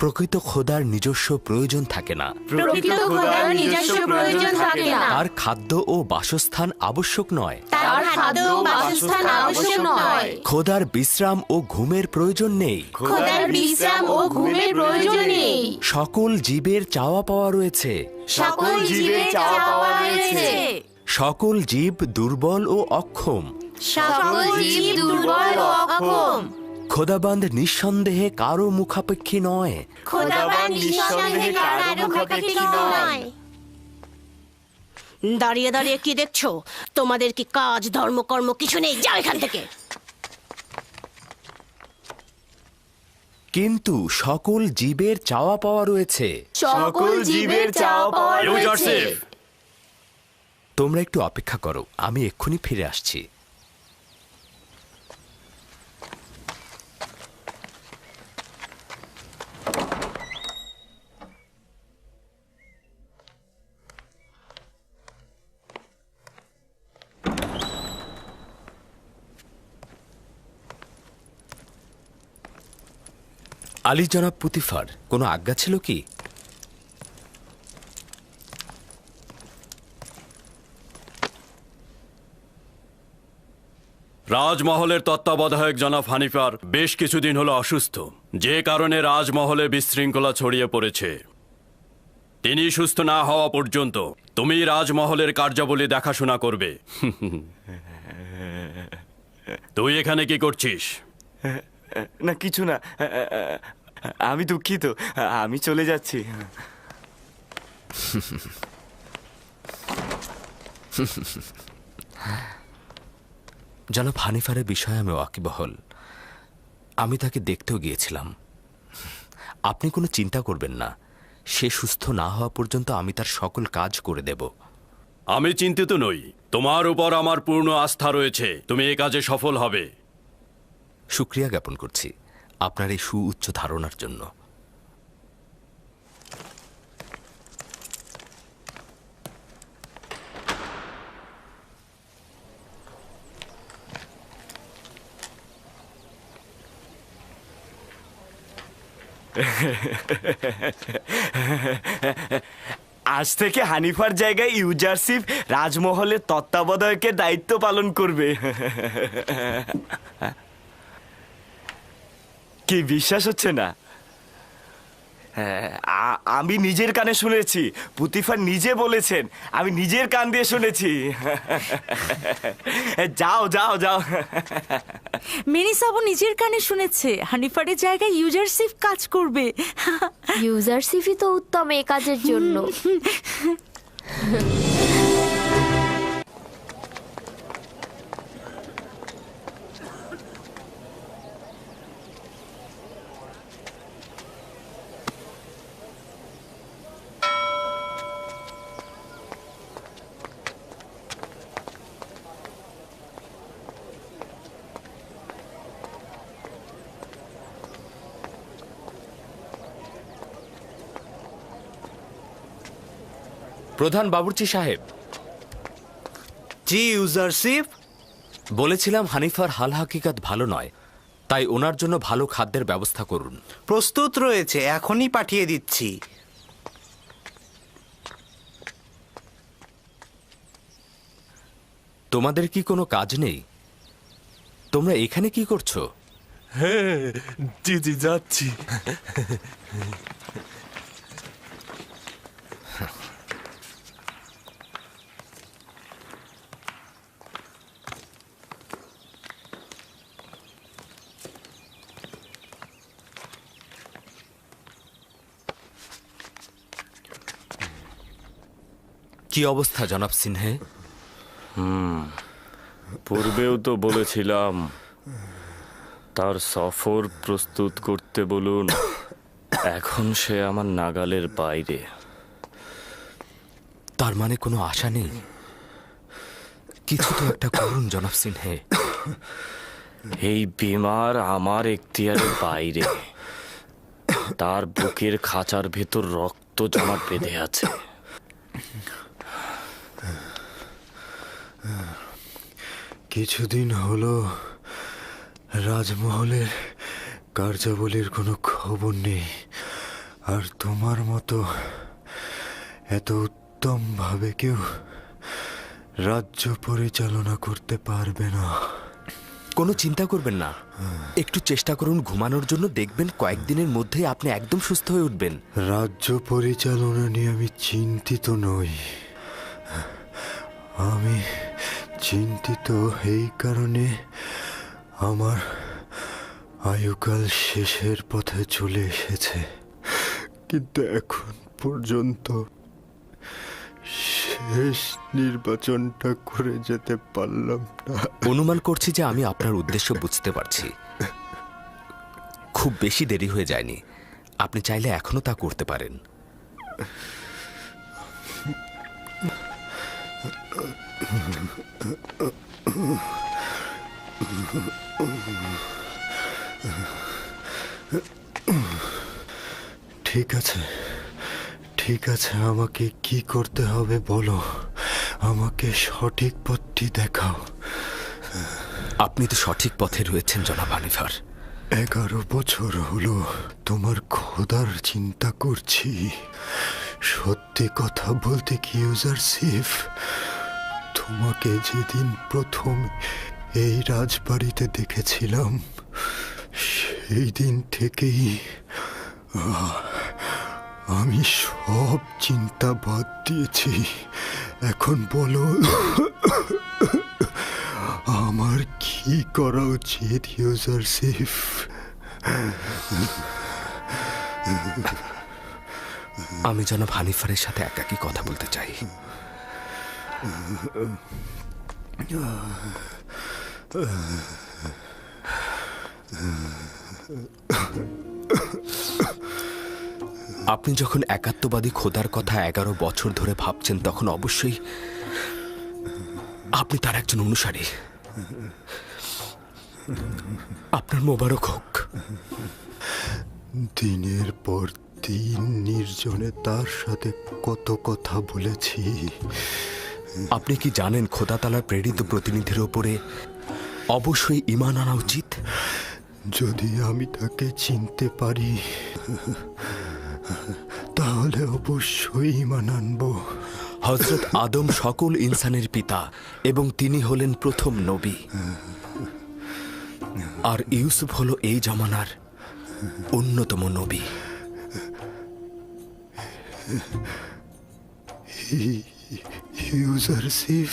[SPEAKER 15] প্রকৃত খোদার নিজস্ব প্রয়োজন থাকে না।
[SPEAKER 14] প্রকৃত খোদার নিজস্ব প্রয়োজন থাকে না।
[SPEAKER 15] তার খাদ্য ও বাসস্থান আবশ্যক নয়।
[SPEAKER 14] তার খাদ্য ও বাসস্থান আবশ্যক নয়।
[SPEAKER 15] খোদার বিশ্রাম ও ঘুমের প্রয়োজন নেই।
[SPEAKER 14] খোদার বিশ্রাম ও ঘুমের প্রয়োজন নেই।
[SPEAKER 15] সকল জীবের চাওয়া পাওয়া রয়েছে।
[SPEAKER 14] সকল জীবের চাওয়া পাওয়া রয়েছে।
[SPEAKER 15] সকল জীব দুর্বল ও অক্ষম।
[SPEAKER 14] সকল জীব দুর্বল ও অক্ষম।
[SPEAKER 15] খোদাবান্দ নিঃসন্দেহে কারো মুখাপেক্ষী নয়।
[SPEAKER 14] খোদাবান্দ নিঃসন্দেহে কারো মুখাপেক্ষী নয়।
[SPEAKER 13] দাঁড়িয়ে দাঁড়িয়ে কি দেখছো? তোমাদের কি কাজ ধর্মকর্ম কিছু নেই? যাও এখান থেকে।
[SPEAKER 15] কিন্তু সকল জীবের চাওয়া পাওয়া রয়েছে।
[SPEAKER 14] সকল জীবের চাওয়া পাওয়া রয়েছে।
[SPEAKER 15] তোমরা একটু অপেক্ষা করো, আমি এক্ষুনি ফিরে আসছি। আলী জনাব পুতিফার, কোনো আজ্ঞা ছিল কি?
[SPEAKER 4] রাজমহলের তত্ত্বাবধায়ক জনাব হানিফার বেশ কিছুদিন হলো অসুস্থ, যে কারণে রাজমহলে বিশৃঙ্খলা ছড়িয়ে পড়েছে। তিনি সুস্থ না হওয়া পর্যন্ত তুমি রাজমহলের কার্যাবলী দেখাশোনা করবে। তুই এখানে কি করছিস?
[SPEAKER 8] না কিছু না, আমি দুঃখিত, আমি চলে যাচ্ছি।
[SPEAKER 15] জনাব হানিফারের বিষয়ে আমি ওয়াকিবহল। আমি তাকে দেখতেও গিয়েছিলাম। আপনি কোনো চিন্তা করবেন না, সে সুস্থ না হওয়া পর্যন্ত আমি তার সকল কাজ করে দেব।
[SPEAKER 4] আমি চিন্তিত নই, তোমার উপর আমার পূর্ণ আস্থা রয়েছে, তুমি এ কাজে সফল হবে।
[SPEAKER 15] শুকরিয়া জ্ঞাপন করছি আপনার এই সুউচ্চ ধারণার জন্য।
[SPEAKER 8] আজ থেকে হানিফার জায়গায় ইউজারশিপ রাজমহলের তত্ত্বাবধায়কের দায়িত্ব পালন করবে। কি বিশ্বাস হচ্ছে না? আমি নিজের কানে শুনেছি, পুতিফার নিজে বলেছেন, আমি নিজের কান দিয়ে শুনেছি। যাও যাও যাও।
[SPEAKER 16] মেনিসাবও নিজের কানে শুনেছে হানিফারের জায়গায় ইউজারশিপ কাজ করবে।
[SPEAKER 14] ইউজারশিপই তো উত্তম এই কাজের জন্য।
[SPEAKER 15] প্রধান বাবুর্চি সাহেব।
[SPEAKER 17] জি ইউজারশিপ।
[SPEAKER 15] বলেছিলাম হানিফার হাল হাকিকাত ভালো নয়, তাই ওনার জন্য ভালো খাদ্যের ব্যবস্থা করুন।
[SPEAKER 17] প্রস্তুত রয়েছে, এখনই পাঠিয়ে দিচ্ছি।
[SPEAKER 15] তোমাদের কি কোনো কাজ নেই? তোমরা এখানে কি করছো?
[SPEAKER 3] হ্যাঁ জি জি যাচ্ছি।
[SPEAKER 15] কি অবস্থা জনাব সিনহে?
[SPEAKER 8] পূর্বেও তো বলেছিলাম তার সফর প্রস্তুত করতে বলুন, এখন সে আমার নাগালের বাইরে।
[SPEAKER 15] তার মানে কোনো আশা নেই? কিছু তো একটা করুন জনাব সিনহে।
[SPEAKER 8] এই বিমার আমার এখতিয়ারের বাইরে, তার বুকের খাঁচার ভেতর রক্ত জমাট বেঁধে আছে।
[SPEAKER 12] কিছুদিন হলো রাজমহলের কার্যাবলীর কোনো খবর নেই, আর তোমার মতো এত উত্তমভাবে কেউ রাজ্য পরিচালনা করতে পারবে না।
[SPEAKER 15] কোনো চিন্তা করবেন না, একটু চেষ্টা করুন ঘুমানোর জন্য, দেখবেন কয়েকদিনের মধ্যেই আপনি একদম সুস্থ হয়ে উঠবেন।
[SPEAKER 12] রাজ্য পরিচালনা নিয়ে আমি চিন্তিত নই। আমি চিন্তিত এই কারণে আমার আয়ুকাল শেষের পথে চলে এসেছে, কিন্তু এখন পর্যন্ত শেষ নির্বাচনটা করে যেতে পারলাম না।
[SPEAKER 15] অনুমান করছি যে আমি আপনার উদ্দেশ্য বুঝতে পারছি। খুব বেশি দেরি হয়ে যায়নি, আপনি চাইলে এখনো তা করতে পারেন।
[SPEAKER 12] ঠিক আছে, ঠিক আছে, আমাকে কি করতে হবে বলো, আমাকে সঠিক পথটি দেখাও।
[SPEAKER 15] আপনি তো সঠিক পথে রয়েছেন জনাব হানিফার।
[SPEAKER 12] 11 বছর হলো তোমার খোদার চিন্তা করছি। সত্যি কথা বলতে কি ইউজারশিপ, তোমাকে যেদিন প্রথম এই রাজবাড়িতে দেখেছিলাম সেই দিন থেকেই
[SPEAKER 18] আমি সব চিন্তা বাদ দিয়েছি। এখন বলো আমার কি করা উচিত ইউজারশিপ?
[SPEAKER 15] আমি জনাব হানিফারের সাথে একাকী কথা বলতে চাই। আপনি যখন একাত্মবাদী খোদার কথা 11 বছর ধরে ভাবছেন, তখন অবশ্যই আপনি তার একজন অনুসারী। আপনার মোবারক হোক।
[SPEAKER 18] দিনের পর দিন নির্জনে তার সাথে কত কথা বলেছি।
[SPEAKER 15] আপনি কি জানেন খোদা তাআলার প্রেরিত প্রতিনিধির ওপরে অবশ্যই ঈমান আনা উচিত?
[SPEAKER 18] যদি আমি তাকে চিনতে পারি তাহলে অবশ্যই ঈমান আনব।
[SPEAKER 15] হযরত আদম সকল ইনসানের পিতা এবং তিনি হলেন প্রথম নবী। আর ইউসুফ হলো এই জামানার অন্যতম নবী।
[SPEAKER 18] ইউজারশিপ,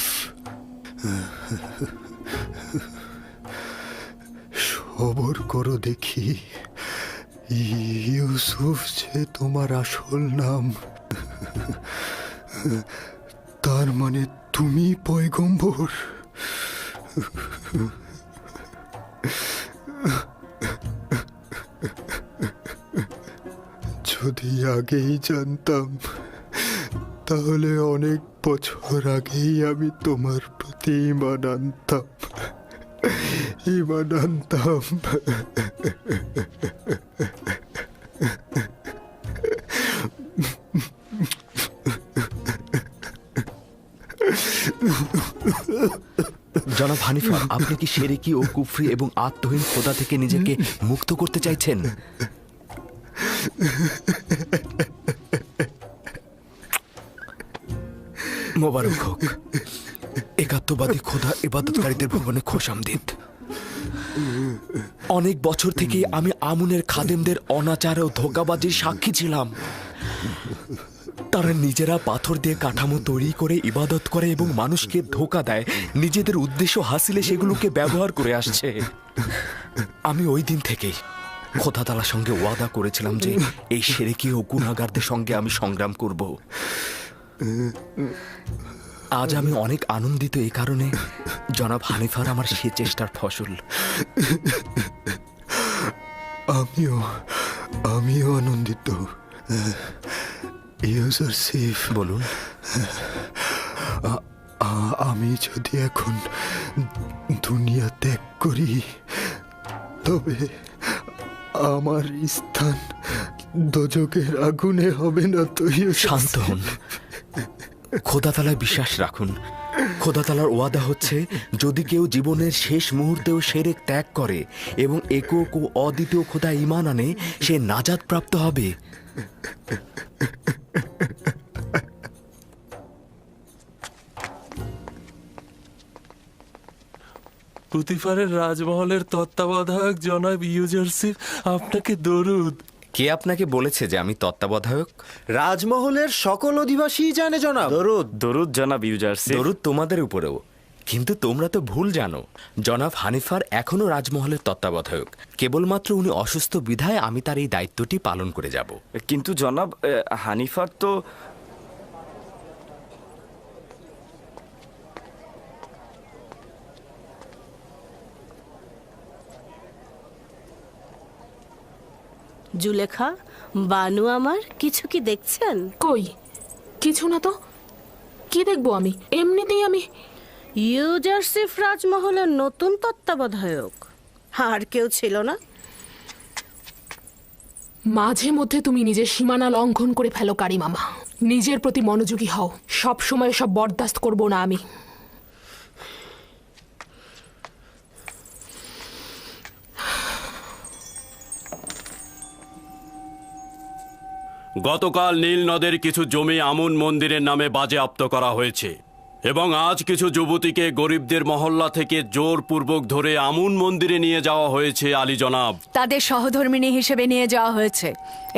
[SPEAKER 18] সবর করো দেখি। ইউসুফ যে তোমার আসল নাম, তার মানে তুমি পয়গম্বর। যদি আগেই জানতাম তাহলে অনেক বছর আগেই আমি তোমার প্রতি ঈমান আনতাম। ঈমান আনতাম।
[SPEAKER 15] জনাব হানিফা, আপনি কি শিরকি ও কুফরি এবং আত্মহীন খোদা থেকে নিজেকে মুক্ত করতে চাইছেন? মোবারক হোক। একাত্মবাদী খোদা ইবাদতকারীদের ভবনে খোশামদিদ। অনেক বছর থেকে আমি আমুনের খাদেমদের অনাচার ও ধোঁকাবাজির সাক্ষী ছিলাম। তারা নিজেরা পাথর দিয়ে কাঠামো তৈরি করে ইবাদত করে এবং মানুষকে ধোঁকা দেয়, নিজেদের উদ্দেশ্য হাসিলে সেগুলোকে ব্যবহার করে আসছে। আমি ওই দিন থেকেই খোদা তাআলার সঙ্গে ওয়াদা করেছিলাম যে এই শিরকি ও গুনাহগারদের সঙ্গে আমি সংগ্রাম করব। আজ আমি অনেক আনন্দিত এই কারণে জনাব হানিফার আমার সে চেষ্টার ফসল।
[SPEAKER 18] আমিও আনন্দিত। ইউজারশিপ,
[SPEAKER 15] বলুন।
[SPEAKER 18] আমি যদি এখন দুনিয়া ত্যাগ করি তবে আমার স্থান দোজখের আগুনে হবে না তো?
[SPEAKER 15] শান্ত হন, খোদা তাআলায় বিশ্বাস রাখুন। খোদা তাআলার ওয়াদা হচ্ছে, যদি কেউ জীবনের শেষ মুহূর্তেও শিরক ত্যাগ করে এবং একক ও অদ্বিতীয় খোদা ঈমান আনে, সে নাজাত প্রাপ্ত হবে।
[SPEAKER 2] পুতিফারের রাজমহলের তত্ত্বাবধায়ক জনাব ইউজারশিপ, আপনাকে দরুদ।
[SPEAKER 15] কে আপনাকে বলেছে যে আমি তত্ত্বাবধায়ক?
[SPEAKER 17] রাজমহলের সকল অধিবাসী জানে জনাব।
[SPEAKER 15] দরুদ জনাব ইউজারশিপ। দরুদ তোমাদের উপরেও। কিন্তু তোমরা তো ভুল জানো, জনাব হানিফার এখনো রাজমহলের তত্ত্বাবধায়ক। কেবলমাত্র উনি অসুস্থ বিধায় আমি তার এই দায়িত্বটি পালন করে যাব।
[SPEAKER 19] কিন্তু জনাব হানিফার তো
[SPEAKER 13] জুলেখা, বানু আমার, কিছু কি দেখছেন?
[SPEAKER 1] কই কিছু না তো। কি দেখবো আমি? এমনিতেই আমি
[SPEAKER 13] ইউজারশিপ রাজমহলের নতুন তত্ত্বাবধায়ক। আর কেউ ছিল না?
[SPEAKER 1] মাঝে মধ্যে তুমি নিজের সীমানা লঙ্ঘন করে ফেলো কারি মামা। নিজের প্রতি মনোযোগী হও। সব সময় সব বরদাস্ত করব না আমি।
[SPEAKER 4] গতকাল নীল নদের কিছু জমি আমুন মন্দিরের নামে বাজেয়াপ্ত করা হয়েছে। এবং আজ কিছু যুবতীকে গরিবদের মহল্লা থেকে জোরপূর্বক ধরে আমুন মন্দিরে নিয়ে যাওয়া হয়েছে আলী জনাব।
[SPEAKER 9] তাদের সহধর্মিণী হিসেবে নিয়ে যাওয়া হয়েছে।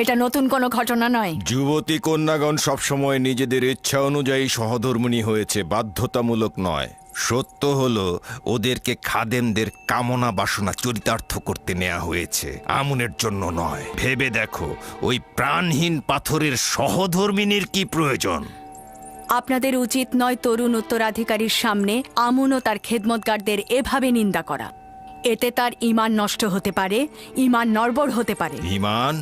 [SPEAKER 9] এটা নতুন কোনো ঘটনা নয়।
[SPEAKER 7] যুবতী কন্যাগণ সবসময় নিজেদের ইচ্ছা অনুযায়ী সহধর্মিণী হয়েছে, বাধ্যতামূলক নয়। সত্য হলো ওদেরকে খাদেমদের কামনা বাসনা চরিতার্থ করতে নেওয়া হয়েছে, আমুনের জন্য নয়। ভেবে দেখো, ওই প্রাণহীন পাথরের সহধর্মিণীর কি প্রয়োজন?
[SPEAKER 9] আপনাদের উচিত নয় তরুণ উত্তরাধিকারীর সামনে আমুন ও তার খেদমতগারদের এভাবে নিন্দা করা। এতে তার ঈমান নষ্ট হতে পারে, ঈমান নড়বড় হতে পারে।
[SPEAKER 7] ঈমান?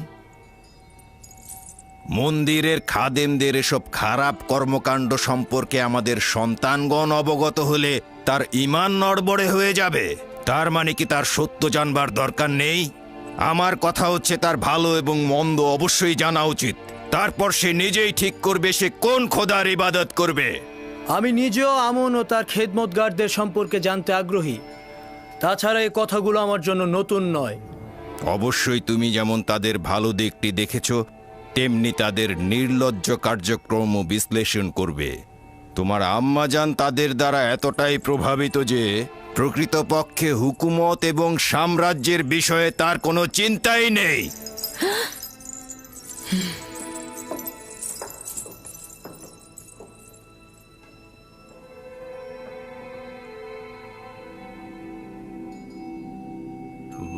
[SPEAKER 7] মন্দিরের খাদেমদের এসব খারাপ কর্মকাণ্ড সম্পর্কে আমাদের সন্তানগণ অবগত হলে তার ঈমান নড়বড়ে হয়ে যাবে? তার মানে কি তার সত্য জানবার দরকার নেই? আমার কথা হচ্ছে, তার ভালো এবং মন্দ অবশ্যই জানা উচিত। তারপর সে নিজেই ঠিক করবে সে কোন খোদার ইবাদত করবে।
[SPEAKER 17] আমি নিজেও আমন ও তার খেদমতগারদের সম্পর্কে জানতে আগ্রহী। তাছাড়া এই কথাগুলো আমার জন্য নতুন নয়।
[SPEAKER 7] অবশ্যই তুমি যেমন তাদের ভালো দিকটি দেখেছ, তেমনি তাদের নির্লজ্জ কার্যক্রম বিশ্লেষণ করবে। তোমার আম্মাজান তাদের দ্বারা এতটাই প্রভাবিত যে প্রকৃতপক্ষে হুকুমত এবং সাম্রাজ্যের বিষয়ে তার কোনো চিন্তাই নেই।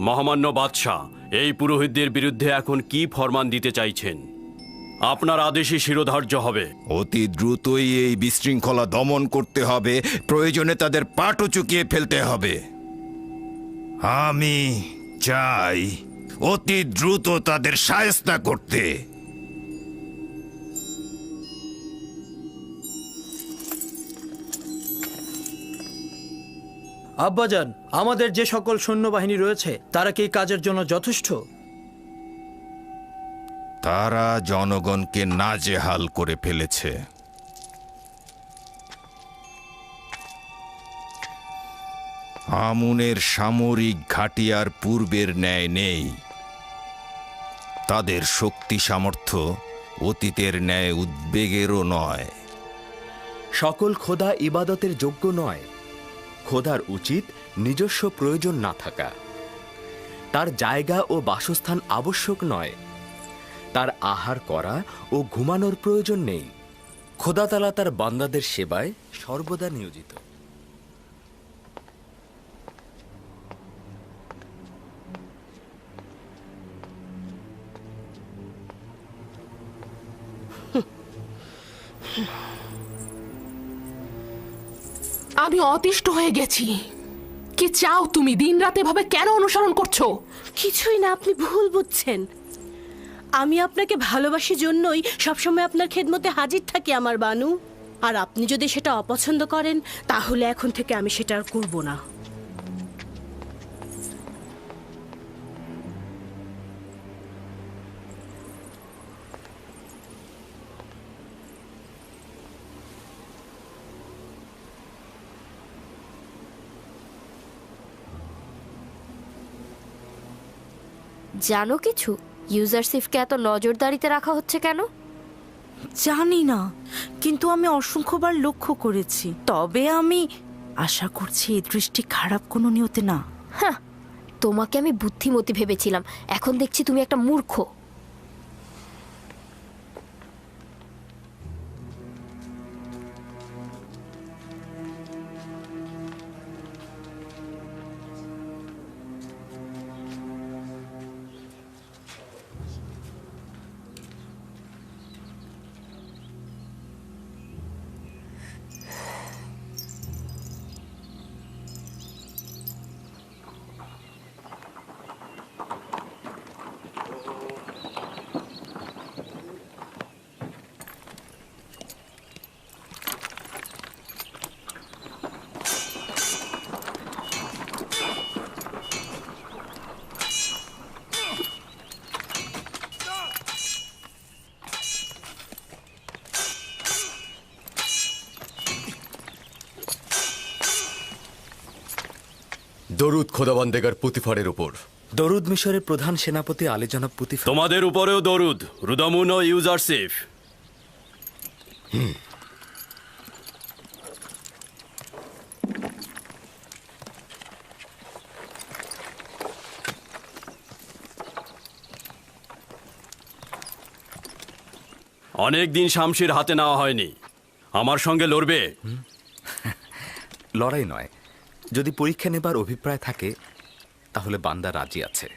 [SPEAKER 4] মহামান্য বাদশাহ, এই পুরোহিতদের বিরুদ্ধে এখন কি ফরমান দিতে চাইছেন? আপনার আদেশই শিরোধার্য হবে।
[SPEAKER 7] অতি দ্রুতই এই বিশৃঙ্খলা দমন করতে হবে, প্রয়োজনে তাদের পাটও চুকিয়ে ফেলতে হবে। আমি চাই অতি দ্রুত তাদের শায়েস্তা করতে।
[SPEAKER 17] আব্বাজান, আমাদের যে সকল সৈন্যবাহিনী রয়েছে তারা কি এই কাজের জন্য যথেষ্ট?
[SPEAKER 7] তারা জনগণকে নাজেহাল করে ফেলেছে। আমুনের সামরিক ঘাঁটি আর পূর্বের ন্যায় নেই। তাদের শক্তি সামর্থ্য অতীতের ন্যায় উদ্বেগেরও নয়।
[SPEAKER 15] সকল খোদা ইবাদতের যোগ্য নয়। খোদার উচিত নিজস্ব প্রয়োজন না থাকা। তার জায়গা ও বাসস্থান আবশ্যক নয়। তার আহার করা ও ঘুমানোর প্রয়োজন নেই। খোদা তাআলা তার বান্দাদের সেবায় সর্বদা নিয়োজিত।
[SPEAKER 1] আমি অতিষ্ঠ হয়ে গেছি। কি চাও তুমি? দিনরাত এভাবে কেন অনুসরণ করছো?
[SPEAKER 13] কিছুই না, আপনি ভুল বুঝছেন। আমি আপনাকে ভালোবাসি জন্যই সবসময় আপনার খেদমতে হাজির থাকি আমার বানু। আর আপনি যদি সেটা অপছন্দ করেন তাহলে এখন থেকে আমি সেটা আর করব না।
[SPEAKER 14] জানো কিছু? ইউজারশিপকে এত নজরদারিতে রাখা হচ্ছে কেন?
[SPEAKER 16] জানি না, কিন্তু আমি অসংখ্যবার লক্ষ্য করেছি। তবে আমি আশা করছি এই দৃষ্টি খারাপ কোনো নিয়তে না।
[SPEAKER 14] হ্যাঁ, তোমাকে আমি বুদ্ধিমতী ভেবেছিলাম, এখন দেখছি তুমি একটা মূর্খ।
[SPEAKER 11] দরুদ খোদাবান্দেগার পুতিফারের উপর।
[SPEAKER 15] দরুদ মিশরের প্রধান সেনাপতি আলী জনাব পুতিফার।
[SPEAKER 4] তোমাদের উপরেও দরুদ, রুদামুন ও ইউজারশিপ। অনেক দিন শামশির হাতে নেওয়া হয়নি। আমার সঙ্গে লড়বে?
[SPEAKER 15] লড়াই নয়, যদি পরীক্ষা নেবার অভিপ্রায় থাকে তাহলে বান্দা রাজি আছে।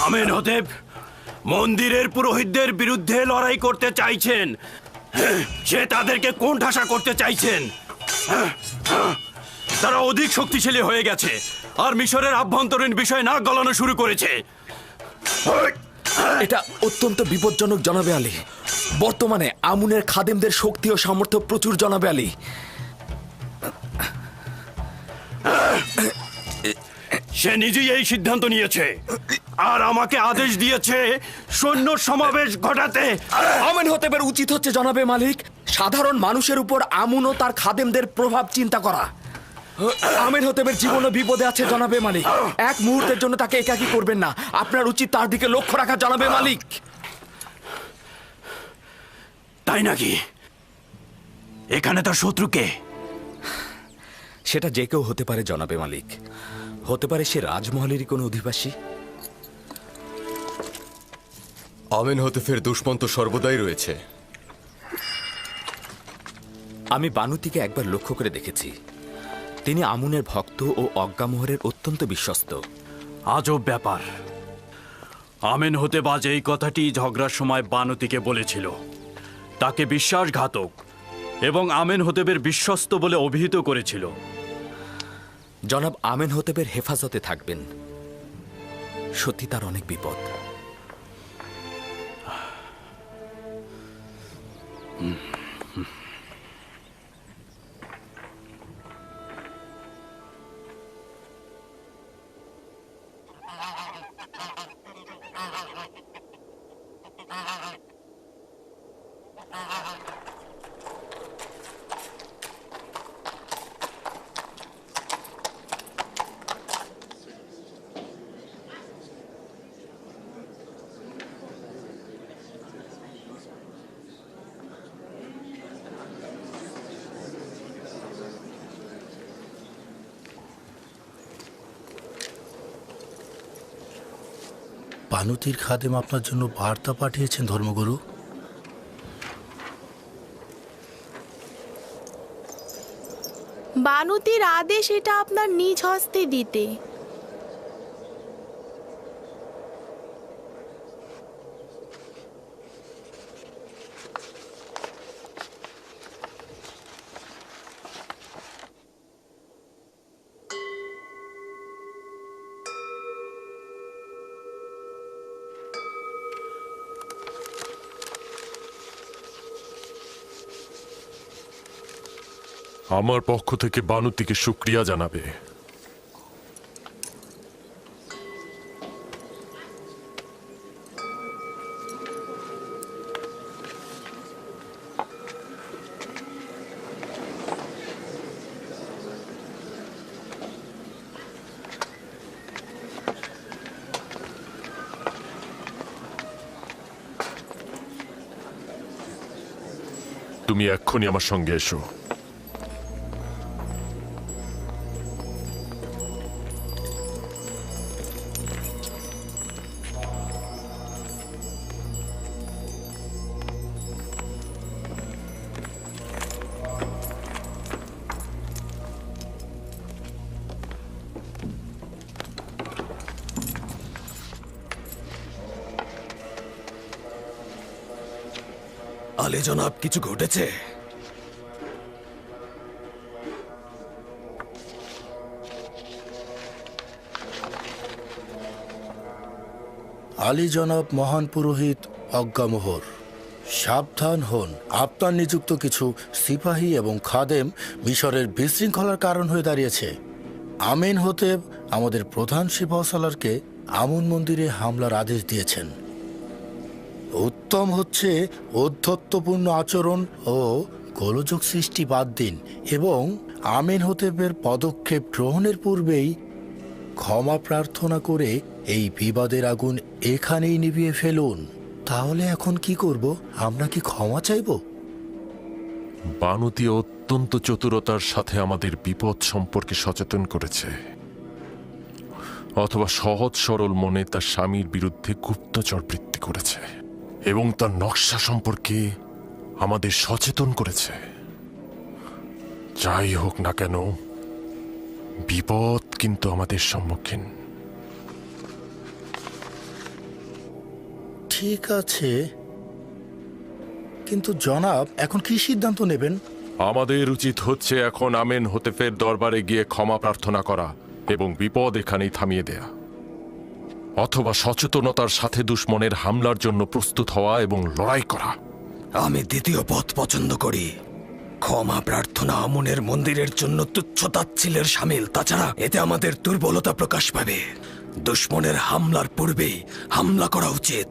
[SPEAKER 4] আমেন হতেব মন্দিরের পুরোহিতদের বিরুদ্ধে লড়াই করতে চাইছেন। সে তাদেরকে কোণঠাসা করতে চাইছেন। তারা অধিক শক্তিশালী হয়ে গেছে আর মিশরের আভ্যন্তরীণ বিষয় নাক গলানো শুরু করেছে।
[SPEAKER 15] এটা অত্যন্ত বিপজ্জনক জনাবে আলী। বর্তমানে আমুনের খাদেমদের শক্তি ও সামর্থ্য প্রচুর জনাবে আলী।
[SPEAKER 4] সে নিজেই এই সিদ্ধান্ত নিয়েছে আর আমাকে আদেশ দিয়েছে সৈন্য সমাবেশ ঘটাতে।
[SPEAKER 15] আমেন হতেবের উচিত হচ্ছে জনাবে মালিক সাধারণ মানুষের উপর আমুন ও তার খাদেমদের প্রভাব চিন্তা করা। আমেন হতেবের জীবনও বিপদে আছে জনাবে মালিক। এক মুহূর্তের জন্য তাকে একাকী করবেন না। আপনার উচিত তার দিকে লক্ষ্য রাখা জনাবে মালিক।
[SPEAKER 4] তাই নাকি? এখানে তার শত্রুকে?
[SPEAKER 15] সেটা যে কেউ হতে পারে জনাবে মালিক। হতে পারে সে রাজমহলেরই কোনো অধিবাসী।
[SPEAKER 11] আমেন হতেফের দুশ্মন তো সর্বদাই রয়েছে।
[SPEAKER 15] আমি বানুতিকে একবার লক্ষ্য করে দেখেছি। তিনি আমুনের ভক্ত ও অজ্ঞামোহরের অত্যন্ত বিশ্বস্ত।
[SPEAKER 4] আজব ব্যাপার। আমেন হতেবাজ এই কথাটি ঝগড়ার সময় বানুতিকে বলেছিল। তাকে বিশ্বাসঘাতক এবং আমেন হতেবের বিশ্বস্ত বলে অভিহিত করেছিল।
[SPEAKER 15] জনাব আমেন হতেবের হেফাজতে থাকবেন। সত্যি তার অনেক বিপদ।
[SPEAKER 20] বানুতির খাদেম আপনার জন্য বার্তা পাঠিয়েছেন ধর্মগুরু।
[SPEAKER 10] বানুতির আদেশ এটা আপনার নিজ হস্তে দিতে।
[SPEAKER 3] আমার পক্ষ থেকে বানুতিকে শুকরিয়া জানাবে। তুমি এক্ষুনি আমার সঙ্গে এসো।
[SPEAKER 5] আলী জনাব, কিছু ঘটেছে?
[SPEAKER 20] আলী জনাব মহান পুরোহিত অজ্ঞামোহর, সাবধান হন। আপনার নিযুক্ত কিছু সিপাহী এবং খাদেম মিশরের বিশৃঙ্খলার কারণ হয়ে দাঁড়িয়েছে। আমিন হতেব আমাদের প্রধান সিপাহসালারকে আমুন মন্দিরে হামলার আদেশ দিয়েছেন। উত্তম হচ্ছে ঔদ্ধত্যপূর্ণ আচরণ ও গোলযোগ সৃষ্টি বাদ দিন এবং আমিন হতেবের পদক্ষেপ গ্রহণের পূর্বেই ক্ষমা প্রার্থনা করে এই বিবাদের আগুন এখানেই নিভিয়ে ফেলুন। তাহলে এখন কি করব? আমরা কি ক্ষমা চাইব?
[SPEAKER 3] বানুতি অত্যন্ত চতুরতার সাথে আমাদের বিপদ সম্পর্কে সচেতন করেছে, অথবা সহজ সরল মনে তার স্বামীর বিরুদ্ধে গুপ্তচর বৃত্তি করেছে এবং তার নকশা সম্পর্কে আমাদের সচেতন করেছে। যাই হোক না কেন, বিপদ কিন্তু আমাদের সম্মুখীন।
[SPEAKER 20] ঠিক আছে, কিন্তু জনাব এখন কি সিদ্ধান্ত নেবেন?
[SPEAKER 3] আমাদের উচিত হচ্ছে এখন আমেন হতেফের দরবারে গিয়ে ক্ষমা প্রার্থনা করা এবং বিপদ এখানেই থামিয়ে দেয়া, অথবা সচেতনতার সাথে দুশ্মনের হামলার জন্য প্রস্তুত হওয়া এবং লড়াই করা।
[SPEAKER 5] আমি দ্বিতীয় পথ পছন্দ করি। ক্ষমা প্রার্থনা আমুনের মন্দিরের জন্য তুচ্ছ তাচ্ছিলের সামিল। তাছাড়া এতে আমাদের দুর্বলতা প্রকাশ পাবে। দুশ্মনের হামলার পূর্বেই হামলা করা উচিত।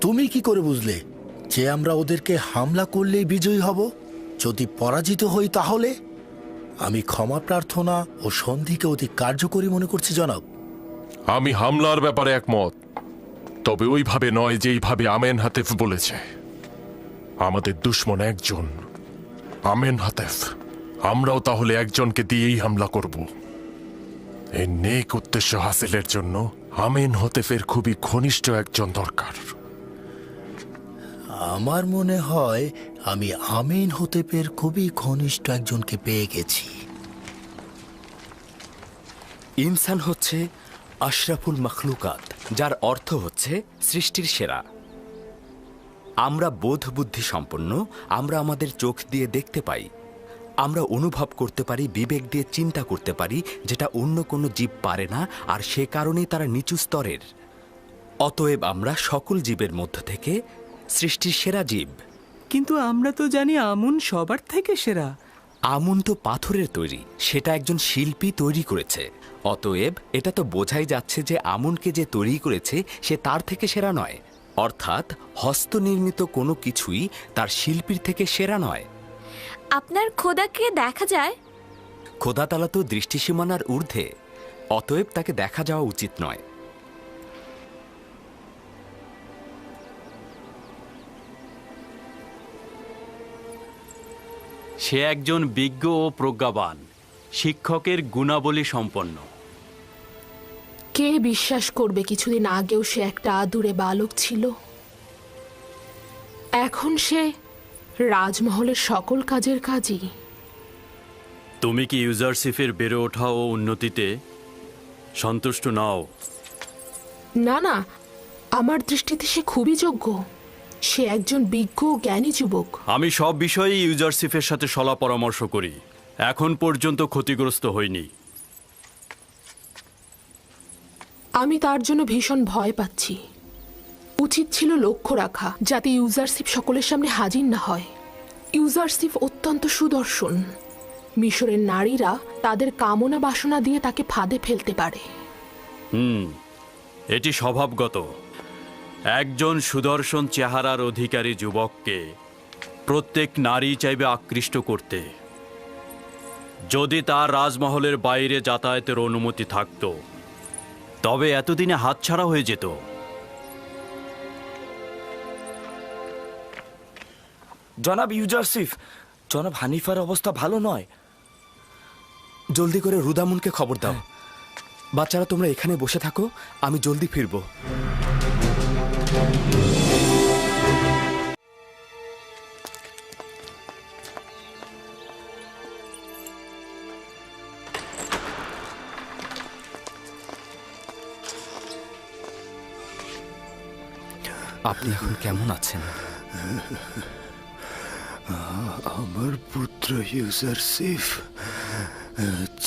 [SPEAKER 20] তুমি কি করে বুঝলে যে আমরা ওদেরকে হামলা করলেই বিজয়ী হব? যদি পরাজিত হই তাহলে? আমি ক্ষমা প্রার্থনা ও সন্ধিকে অতি কার্যকরী মনে করছি জনাব।
[SPEAKER 3] আমি হামলার ব্যাপারে একমত, তবে ওইভাবে নয় যেইভাবে আমেন হাতেফ বলেছে। আমাদের দুশ্মন একজন, আমেন হাতেফ। আমরাও তাহলে একজনকে দিয়েই হামলা করব। এই নেক উদ্দেশ্য হাসিলের জন্য আমেন হতেফের খুবই ঘনিষ্ঠ একজন দরকার।
[SPEAKER 20] আমার মনে হয় আমি আমিন হতেপের খুবই ঘনিষ্ঠ একজনকে পেয়ে গেছি।
[SPEAKER 15] ইনসান হচ্ছে আশরাফুল মখলুকাত, যার অর্থ হচ্ছে সৃষ্টির সেরা। আমরা বোধ বুদ্ধি সম্পন্ন, আমরা আমাদের চোখ দিয়ে দেখতে পাই, আমরা অনুভব করতে পারি, বিবেক দিয়ে চিন্তা করতে পারি, যেটা অন্য কোনো জীব পারে না, আর সে কারণেই তারা নিচু স্তরের। অতএব আমরা সকল জীবের মধ্য থেকে সৃষ্টির সেরা জীব।
[SPEAKER 2] কিন্তু আমরা তো জানি আমুন সবার থেকে সেরা।
[SPEAKER 15] আমুন তো পাথরের তৈরি, সেটা একজন শিল্পী তৈরি করেছে। অতএব এটা তো বোঝাই যাচ্ছে যে আমুনকে যে তৈরি করেছে সে তার থেকে সেরা নয়। অর্থাৎ হস্তনির্মিত কোনো কিছুই তার শিল্পীর থেকে সেরা নয়।
[SPEAKER 14] আপনার খোদাকে দেখা যায়?
[SPEAKER 15] খোদাতালা তো দৃষ্টিসীমানার ঊর্ধ্বে, অতএব তাকে দেখা যাওয়া উচিত নয়।
[SPEAKER 4] সে একজন বিজ্ঞ ও প্রজ্ঞাবান, শিক্ষকের গুণাবলী সম্পন্ন।
[SPEAKER 1] কে বিশ্বাস করবে কিছুদিন আগেও সে একটা আদুরে বালক ছিল? এখন সে রাজমহলের সকল কাজের কাজই।
[SPEAKER 4] তুমি কি ইউজারশিপের বেড়ে ওঠা ও উন্নতিতে সন্তুষ্ট নাও?
[SPEAKER 1] না না, আমার দৃষ্টিতে সে খুবই যোগ্য। সে একজন বিজ্ঞ ও জ্ঞানী যুবক।
[SPEAKER 4] আমি সব বিষয়ে ইউজারশিপের সাথে সলা পরামর্শ করি, এখন পর্যন্ত ক্ষতিগ্রস্ত হইনি।
[SPEAKER 1] আমি তার জন্য ভীষণ ভয় পাচ্ছি। উচিত ছিল লক্ষ্য রাখা যাতে ইউজারশিপ সকলের সামনে হাজির না হয়। ইউজারশিপ অত্যন্ত সুদর্শন। মিশরের নারীরা তাদের কামনা বাসনা দিয়ে তাকে ফাঁদে ফেলতে পারে।
[SPEAKER 4] এটি স্বভাবগত। একজন সুদর্শন চেহারার অধিকারী যুবককে প্রত্যেক নারী চাইবে আকৃষ্ট করতে। যদি তার রাজমহলের বাইরে যাতায়াতের অনুমতি থাকত, তবে এতদিনে হাতছাড়া হয়ে যেত।
[SPEAKER 19] জনাব ইউজারশিফ, জনাব হানিফার অবস্থা ভালো নয়।
[SPEAKER 15] জলদি করে রুদামুনকে খবর দাও। বাচ্চারা তোমরা এখানে বসে থাকো, আমি জলদি ফিরব। আপনি এখন কেমন আছেন?
[SPEAKER 18] আমার পুত্র ইউজারশিফ,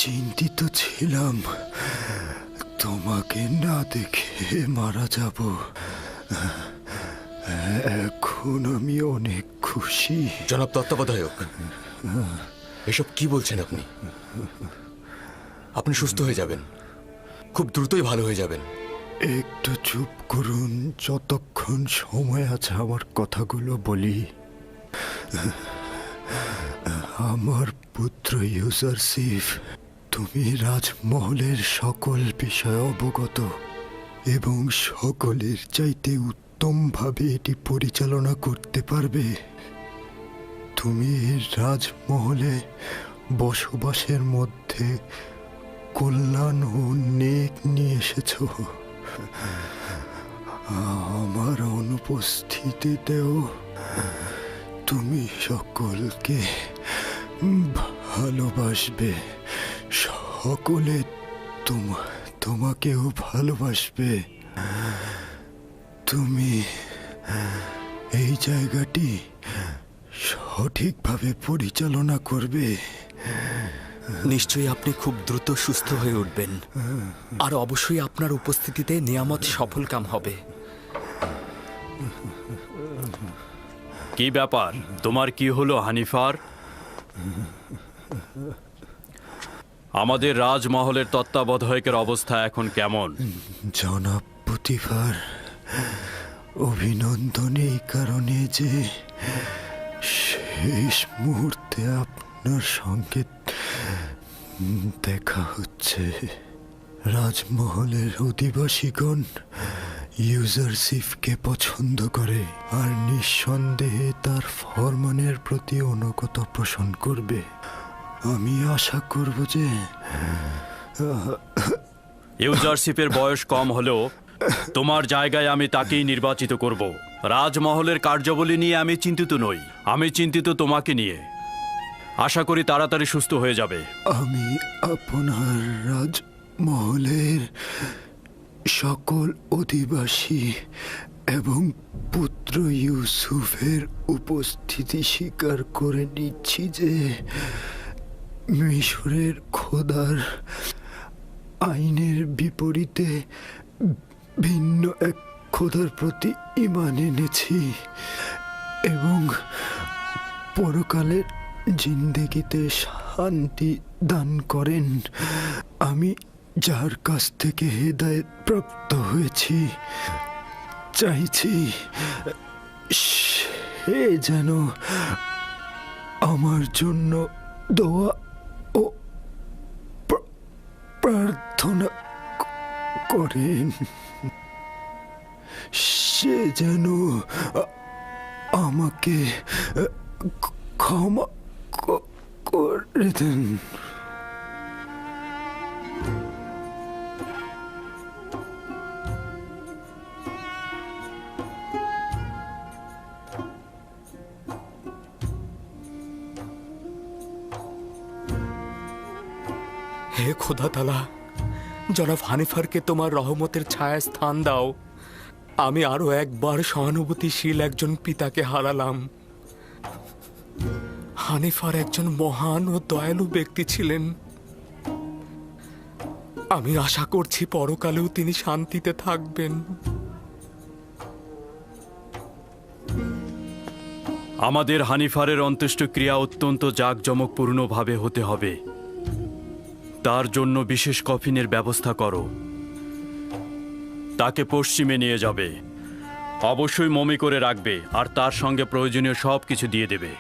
[SPEAKER 18] চিন্তিত ছিলাম তোমাকে না দেখে মারা যাব। এখন আমি অনেক খুশি।
[SPEAKER 11] জনাব তত্ত্বাবধায়ক, এসব কি বলছেন আপনি? আপনি সুস্থ হয়ে যাবেন, খুব দ্রুতই ভালো হয়ে যাবেন।
[SPEAKER 18] একটু চুপ করুন, যতক্ষণ সময় আছে আমার কথাগুলো বলি। আমার পুত্র ইউজারশিপ, তুমি রাজমহলের সকল বিষয়ে অবগত এবং সকলের চাইতে উত্তমভাবে এটি পরিচালনা করতে পারবে। তুমি রাজমহলে বসবাসের মধ্যে কল্যাণ ও নেক নিয়ে এসেছ। আমার অনুপস্থিতিতেও তুমি সকলকে ভালোবাসবে, সকলে তোমাকেও ভালোবাসবে। তুমি এই জায়গাটি সঠিকভাবে পরিচালনা করবে।
[SPEAKER 15] নিশ্চয়ই আপনি খুব দ্রুত সুস্থ হয়ে উঠবেন, আর অবশ্যই আপনার উপস্থিতিতে নিয়ামত সফল কাম হবে।
[SPEAKER 4] কি ব্যাপার, তোমার কি হলো হানিফার? আমাদের রাজমহলের তত্ত্বাবধায়কের অবস্থা এখন কেমন?
[SPEAKER 18] জনাব পুতিফার, অভিনন্দন এই কারণে যে শেষ মুহূর্তে আপনার সঙ্গে দেখা হচ্ছে। রাজমহলের অধিবাসীগণ ইউজারশিপকে পছন্দ করে আর নিঃসন্দেহে তার ফরমানের প্রতি অনুগত পোষণ করবে। আমি আশা করব যে
[SPEAKER 4] ইউজারশিপের বয়স কম হলেও তোমার জায়গায় আমি তাকেই নির্বাচিত করব। রাজমহলের কার্যাবলী নিয়ে আমি চিন্তিত নই, আমি চিন্তিত তোমাকে নিয়ে। আশা করি তাড়াতাড়ি সুস্থ হয়ে যাবে।
[SPEAKER 18] আমি আপনার রাজমহলের সকল অধিবাসী এবং পুত্র ইউসুফের উপস্থিতি স্বীকার করে নিচ্ছি যে মিশরের খোদার আইনের বিপরীতে ভিন্ন এক খোদার প্রতি ঈমান এনেছি এবং পরকালের জিন্দেগিতে শান্তি দান করেন। আমি যার কাছ থেকে হেদায়েত প্রাপ্ত হয়েছি, চাইছি সে যেন আমার জন্য দোয়া ও প্রার্থনা করেন। সে যেন আমাকে ক্ষমা করে দেন।
[SPEAKER 15] হে খোদা তাআলা, জনাব হানিফারকে তোমার রহমতের ছায়ায় স্থান দাও। আমি আরো একবার সহানুভূতিশীল একজন পিতাকে হারালাম। হানিফার একজন মহান ও দয়ালু ব্যক্তি ছিলেন। আমি আশা করছি পরকালেও তিনি শান্তিতে থাকবেন।
[SPEAKER 4] আমাদের হানিফারের অন্ত্যেষ্টিক্রিয়া অত্যন্ত জাঁকজমকপূর্ণভাবে হতে হবে। তার জন্য বিশেষ কফিনের ব্যবস্থা করো। তাকে পশ্চিমে নিয়ে যাবে, অবশ্যই মমি করে রাখবে আর তার সঙ্গে প্রয়োজনীয় সব কিছু দিয়ে দেবে।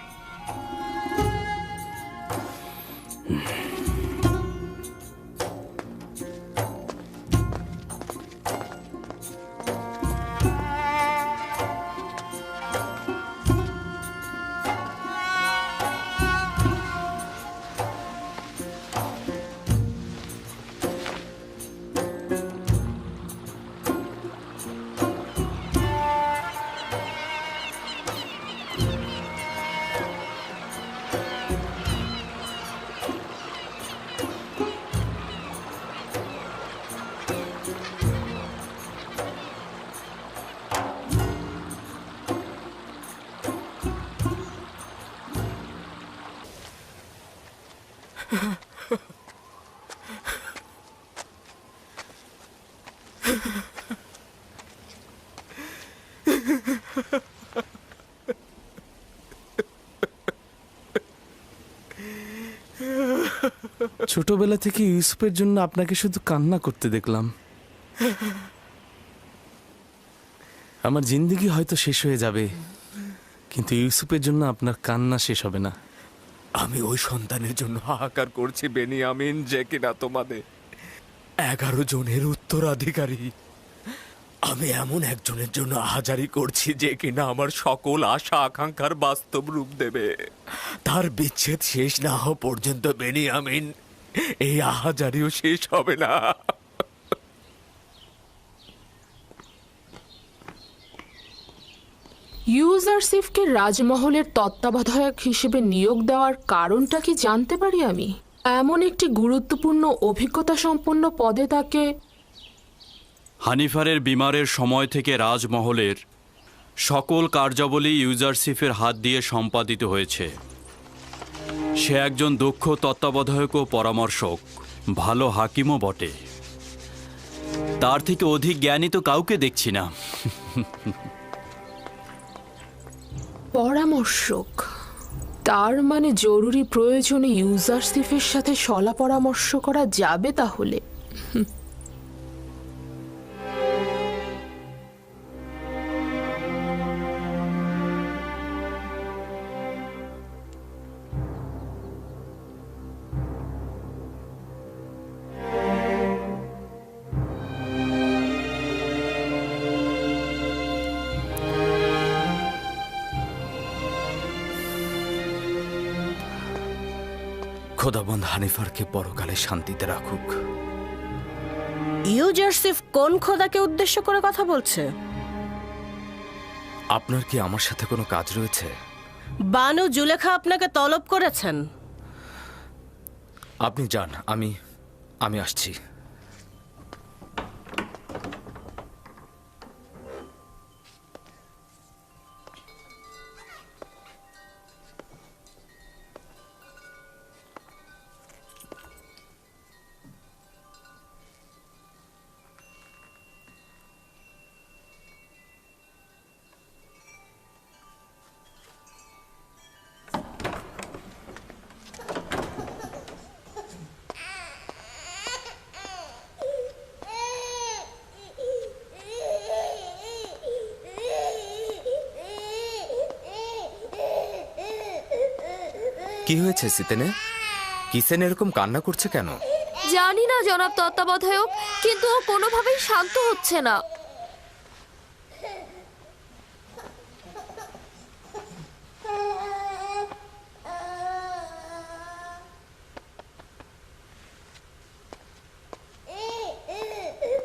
[SPEAKER 2] ছোটবেলা থেকে ইউসুফের জন্য আপনাকে শুধু কান্না করতে দেখলাম। আমার জিন্দেগি হয়তো শেষ হয়ে যাবে, কিন্তু ইউসুফের জন্য আপনার কান্না শেষ হবে না।
[SPEAKER 15] আমি ওই সন্তানের জন্য হাহাকার করছি বেনিয়ামিন, যে কিনা তোমাদের 11 জনের উত্তরাধিকারী। আমি এমন একজনের জন্য আহাজারি করছি যে কিনা আমার সকল আশা আকাঙ্ক্ষার বাস্তব রূপ দেবে। তার বিচ্ছেদ শেষ না হওয়া পর্যন্ত বেনিয়ামিন, এই আহাজারিও শেষ হবে না।
[SPEAKER 1] ইউজারসিফকে রাজমহলের তত্ত্বাবধায়ক হিসেবে নিয়োগ দেওয়ার কারণটা কি জানতে পারি আমি? এমন একটি গুরুত্বপূর্ণ অভিজ্ঞতা সম্পন্ন পদে তাকে
[SPEAKER 4] হানিফারের বিমারের সময় থেকে রাজমহলের সকল কার্যাবলী ইউজারসিফের হাত দিয়ে সম্পাদিত হয়েছে। সে একজন দক্ষ তত্ত্বাবধায়ক ও পরামর্শক, ভালো হাকিমও বটে। তার থেকে অধিক জ্ঞানী তো কাউকে দেখছি না।
[SPEAKER 1] পরামর্শক, তার মানে জরুরি প্রয়োজনে ইউজারসিফের সাথে শলা পরামর্শ করা যাবে তাহলে।
[SPEAKER 15] খোদাবন্দ হানিফারকে পরকালে শান্তিতে রাখুক।
[SPEAKER 13] ইউজারসিফ কোন খোদাকে উদ্দেশ্য করে কথা বলছে?
[SPEAKER 15] আপনার কি আমার সাথে কোনো কাজ রয়েছে?
[SPEAKER 13] বানু জুলেখা আপনাকে তলব করেছেন।
[SPEAKER 15] আপনি যান, আমি আসছি। কি হয়েছে সিতেনে? কিসেন এরকম কান্না করছে কেন?
[SPEAKER 14] জানি না জনাব তত্ত্বাবধায়ক, কিন্তু ও কোনোভাবেই শান্ত হচ্ছে না।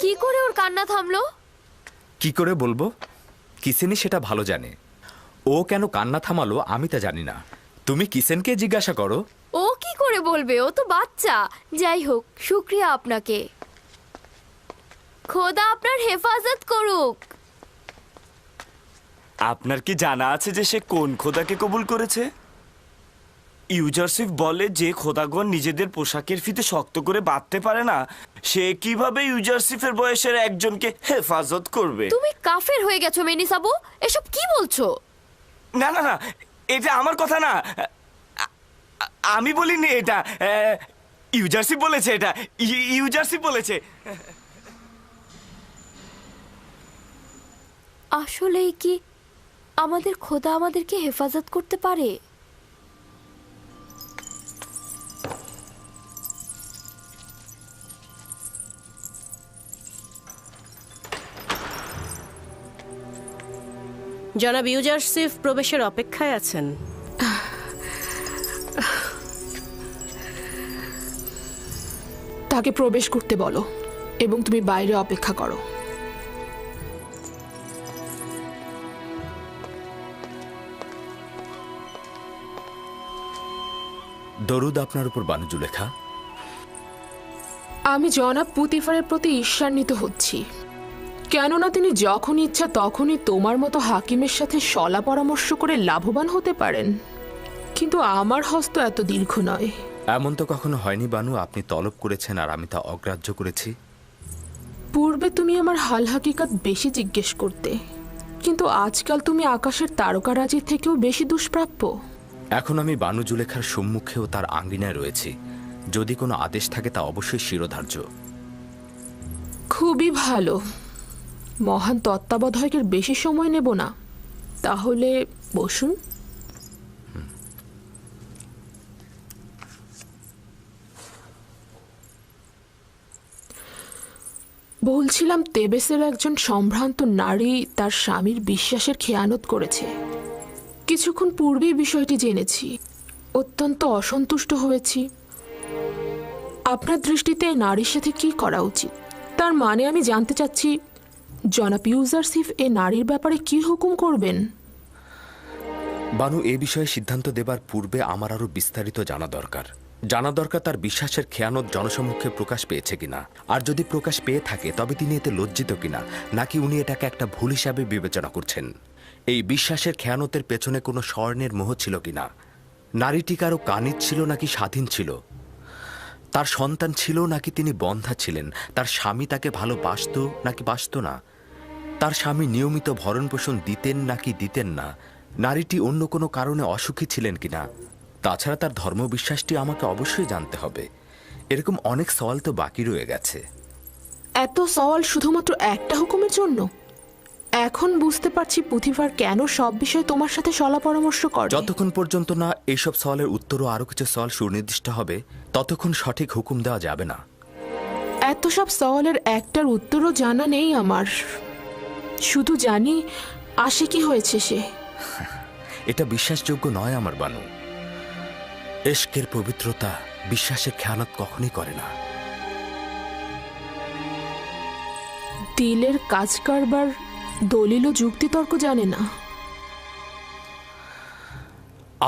[SPEAKER 14] কি করে ওর কান্না থামলো?
[SPEAKER 15] কি করে বলবো? কিসেনই সেটা ভালো জানে। ও কেন কান্না থামালো আমি তা জানি না। তুমি কিসেনকে জিজ্ঞাসা করো।
[SPEAKER 14] ও কি করে বলবে? ও তো বাচ্চা। যাই হোক, শুক্রিয়া আপনাকে। খোদা আপনার হেফাজত করুক।
[SPEAKER 19] আপনার কি জানা আছে যে সে কোন খোদাকে কবুল করেছে? ইউজারসিফ বলে যে খোদাগণ নিজেদের পোশাকের ফিতে শক্ত করে বাঁধতে পারে না, সে কিভাবে ইউজারসিফের বয়সের একজনকে হেফাজত করবে?
[SPEAKER 14] তুমি কাফের হয়ে গেছো মেনিসাবু, এসব কি বলছো?
[SPEAKER 19] না না না, এটা আমার কথা না। আমি বলিনি এটা, ইউজারসিফ বলেছে। এটা ইউজারসিফ বলেছে।
[SPEAKER 14] আসলেই কি আমাদের খোদা আমাদেরকে হেফাজত করতে পারে?
[SPEAKER 13] জনাব ইউজারসিফ প্রবেশের অপেক্ষায় আছেন।
[SPEAKER 1] তাকে প্রবেশ করতে বলো এবং তুমি বাইরে অপেক্ষা করো।
[SPEAKER 15] দরুদ আপনার উপর বানু জুলেখা।
[SPEAKER 1] আমি জনাব পুতিফারের প্রতি ঈর্ষান্বিত হচ্ছি, কেননা তিনি যখন ইচ্ছা তখনই তোমার মতো হাকিমের সাথে শলা পরামর্শ করে লাভবান হতে পারেন, কিন্তু আমার হস্ত এত দীর্ঘ নয়।
[SPEAKER 15] এমন তো কখনো হয়নি বানু, আপনি তলব করেছেন আর আমি তা অগ্রাহ্য করেছি।
[SPEAKER 1] পূর্বে তুমি আমার হাল হাকিকাত বেশি জিজ্ঞেস করতে, কিন্তু আজকাল তুমি আকাশের তারকারাজির থেকেও বেশি দুষ্প্রাপ্য।
[SPEAKER 15] এখন আমি বানু জুলেখার সম্মুখেও তার আঙ্গিনায় রয়েছি, যদি কোনো আদেশ থাকে তা অবশ্যই শিরোধার্য।
[SPEAKER 1] খুবই ভালো। মহান তত্ত্বাবধায়কের বেশি সময় নেব না, তাহলে বসুন। বলছিলাম, তেবেসের একজন সম্ভ্রান্ত নারী তার স্বামীর বিশ্বাসের খেয়ানত করেছে। কিছুক্ষণ পূর্বেই বিষয়টি জেনেছি, অত্যন্ত অসন্তুষ্ট হয়েছি। আপনার দৃষ্টিতে নারীর সাথে কি করা উচিত? তার মানে আমি জানতে চাচ্ছি, জনাব ইউজারসিফ এ নারীর ব্যাপারে কি হুকুম করবেন?
[SPEAKER 15] বানু, এ বিষয়ে সিদ্ধান্ত দেবার পূর্বে আমার আরো বিস্তারিত জানা দরকার। তার বিশ্বাসের খেয়ানত জনসম্মুখে প্রকাশ পেয়েছে কিনা, আর যদি প্রকাশ পেয়ে থাকে তবে তিনি এতে লজ্জিত কিনা, নাকি উনি এটাকে একটা ভুল হিসাবে বিবেচনা করছেন। এই বিশ্বাসের খেয়ানতের পেছনে কোনো স্বর্ণের মোহ ছিল কিনা, নারীটি কারো কানিজ ছিল নাকি স্বাধীন ছিল, তার সন্তান ছিল নাকি তিনি বন্ধা ছিলেন, তার স্বামী তাকে ভালোবাসত নাকি বাসত না, তার স্বামী নিয়মিত ভরণ পোষণ দিতেন নাকি দিতেন না, নারীটি অন্য কোনো কারণে অসুখী ছিলেন কিনা। তাছাড়া তার ধর্মবিশ্বাসটি আমাকে অবশ্যই জানতে হবে। এরকম অনেক সওয়াল তো বাকি রয়ে গেছে।
[SPEAKER 1] এত সওয়াল শুধুমাত্র একটা হুকুমের জন্য? এখন বুঝতে পারছি পুথিফার কেন সব বিষয়ে তোমার সাথে সলা পরামর্শ করে।
[SPEAKER 15] যতক্ষণ পর্যন্ত না এইসব সওয়ালের উত্তর ও আরো কিছু সওয়াল সুনির্দিষ্ট হবে, ততক্ষণ সঠিক হুকুম দেওয়া যাবে না।
[SPEAKER 1] এত সব সওয়ালের একটার উত্তরও জানা নেই আমার। শুধু জানি আসে কি হয়েছে সে।
[SPEAKER 15] এটা বিশ্বাসযোগ্য নয় আমার বানু। এশকের পবিত্রতা বিশ্বাসের খেয়ানত কখনই করে না।
[SPEAKER 1] দিলের কাজ কারবার দলিল ও যুক্তিতর্ক জানে না।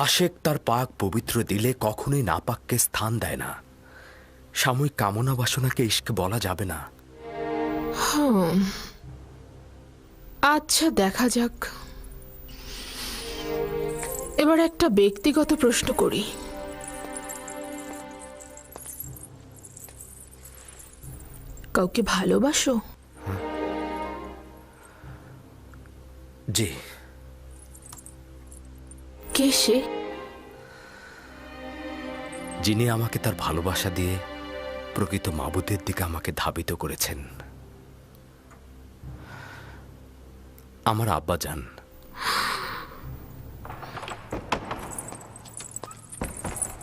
[SPEAKER 15] আশেক তার পাক পবিত্র দিলে কখনোই নাপাককে স্থান দেয় না। সাময়িক কামনা বাসনাকে ইশক বলা যাবে না।
[SPEAKER 1] আচ্ছা, দেখা যাক। এবার একটা ব্যক্তিগত প্রশ্ন করি। কাউকে ভালোবাসো?
[SPEAKER 15] জি।
[SPEAKER 1] কে সে?
[SPEAKER 15] যিনি আমাকে তার ভালোবাসা দিয়ে প্রকৃত মাবুদের দিকে আমাকে ধাবিত করেছেন। আমার আব্বাজান।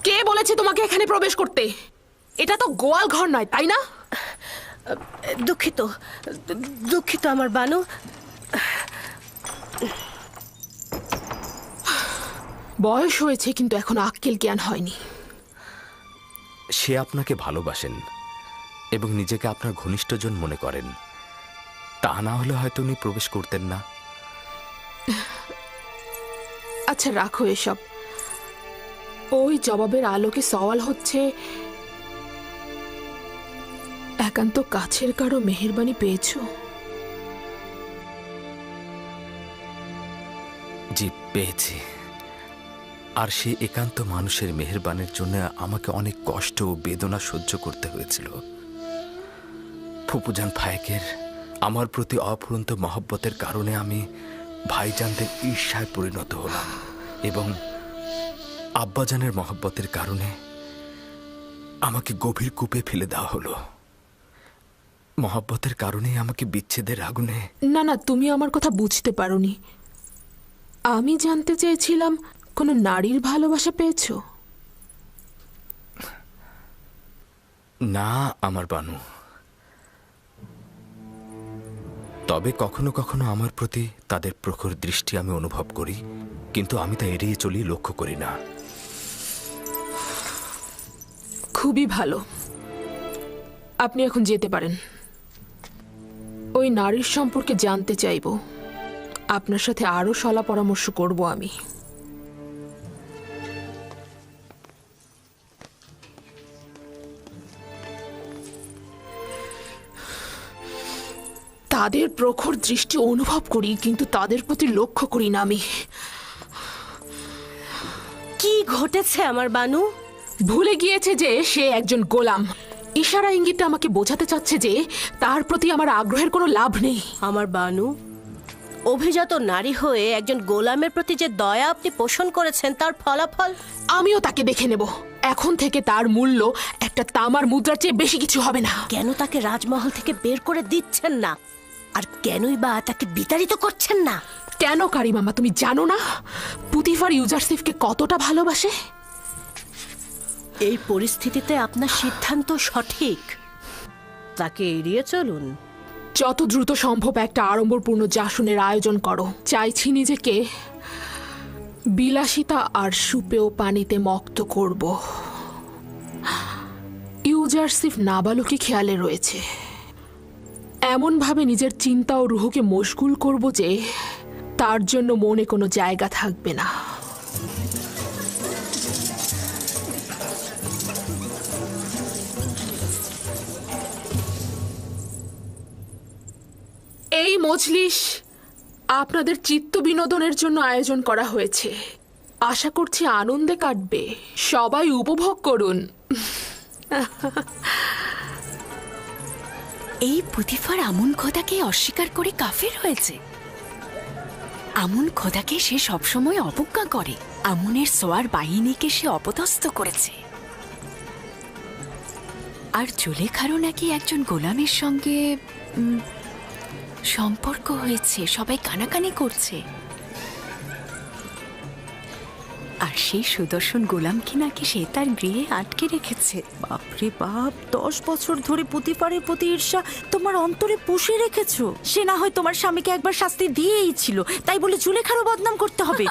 [SPEAKER 1] কে বলেছে তোমাকে এখানে প্রবেশ করতে? এটা তো গোয়াল ঘর নয়, তাই না?
[SPEAKER 13] দুঃখিত দুঃখিত আমার বানু।
[SPEAKER 1] বয়স হয়েছে কিন্তু এখন আক্কেল জ্ঞান হয়নি।
[SPEAKER 15] সে আপনাকে ভালোবাসেন এবং নিজেকে আপনার ঘনিষ্ঠজন মনে করেন। তা না হলে হয়তো উনি প্রবেশ করতেন না।
[SPEAKER 1] আচ্ছা, রাখো এসব। ওই জবাবের আলোকে সওয়াল হচ্ছে, একান্ত কাছের কারো মেহেরবানি পেয়েছো?
[SPEAKER 15] জি, পেয়েছি। আর সেই একান্ত মানুষের মেহেরবানির জন্য আমাকে অনেক কষ্ট ও বেদনা সহ্য করতে হয়েছিল। ফুপুজান ফায়েকের আমার প্রতি অফুরন্ত মহব্বতের কারণে আমি ভাইজানদের ঈর্ষায় পরিণত হলাম, এবং আব্বাজানের মহব্বতের কারণে আমাকে গভীর কূপে ফেলে দেওয়া হলো। মহব্বতের কারণে আমাকে বিচ্ছেদের আগুনে।
[SPEAKER 1] না না, তুমি আমার কথা বুঝতে পারোনি। আমি জানতে চেয়েছিলাম, কোনো নারীর ভালোবাসা পেয়েছো?
[SPEAKER 15] না আমার বানু। তবে কখনো কখনো আমার প্রতি তাদের প্রখর দৃষ্টি আমি অনুভব করি, কিন্তু আমি তা এড়িয়ে চলি, লক্ষ্য করি না।
[SPEAKER 1] খুবই ভালো, আপনি এখন যেতে পারেন। ওই নারীর সম্পর্কে জানতে চাইব। আপনার সাথে আরো সলা পরামর্শ করব আমি। তাদের প্রখর দৃষ্টি অনুভব করি, কিন্তু তাদের প্রতি লক্ষ্য করি না আমি।
[SPEAKER 13] কি ঘটেছে আমার বানু?
[SPEAKER 1] ভুলে গিয়েছে যে সে একজন গোলাম। ইশারা ইঙ্গিতে আমাকে বোঝাতে চাচ্ছে যে তার প্রতি আমার আগ্রহের কোনো লাভ নেই।
[SPEAKER 13] আমার বানু, অভিজাত নারী হয়ে একজন গোলামের প্রতি যে দয়া আপনি পোষণ করেছেন, তার ফলাফল
[SPEAKER 1] আমিও তাকে দেখে নেব। এখন থেকে তার মূল্য একটা তামার মুদ্রার চেয়ে বেশি কিছু হবে না।
[SPEAKER 13] কেন তাকে রাজমহল থেকে বের করে দিচ্ছেন না, আর কেনই বা তাকে বিতাড়িত করছেন না?
[SPEAKER 1] কেন কারিমামা, তুমি জানো না পুতিফার ইউজারসিফকে কতটা ভালোবাসে?
[SPEAKER 13] এই পরিস্থিতিতে আপনার সিদ্ধান্ত সঠিক। তাকে এড়িয়ে চলুন।
[SPEAKER 1] যত দ্রুত সম্ভব একটা আড়ম্বরপূর্ণ জাসনের আয়োজন করো। চাইছি নিজেকে বিলাসিতা আর সুপেয় পানিতে মক্ত করব। ইউজারসিফ নাবালকি খেয়ালে রয়েছে, এমনভাবে নিজের চিন্তা ও রুহকে মশগুল করব যে তার জন্য মনে কোনো জায়গা থাকবে না। এই মজলিস আপনাদের চিত্ত বিনোদনের জন্য আয়োজন করা হয়েছে। আশা করছি আনন্দে কাটবে। সবাই উপভোগ করুন।
[SPEAKER 9] এই পুতিফার আমুন খোদাকে অস্বীকার করে কাফের হয়েছে। আমুন খোদাকে সে সবসময় অবজ্ঞা করে। আমুনের সোয়ার বাহিনীকে সে অপদস্থ করেছে। আর জুলেখারও নাকি একজন গোলামের সঙ্গে সম্পর্ক হয়েছে। সবাই কানাকানি করছে। আর সেই সুদর্শন গোলামকে নাকি সে তার গৃহে আটকে রেখেছে।
[SPEAKER 16] বাপরে বাপ, 10 বছর ধরে পুতিফারের প্রতি ঈর্ষা তোমার অন্তরে পুষে রেখেছো। সে না হয় তোমার স্বামীকে একবার শাস্তি দিয়েই ছিল, তাই বলে জুলেখারও বদনাম করতে হবে?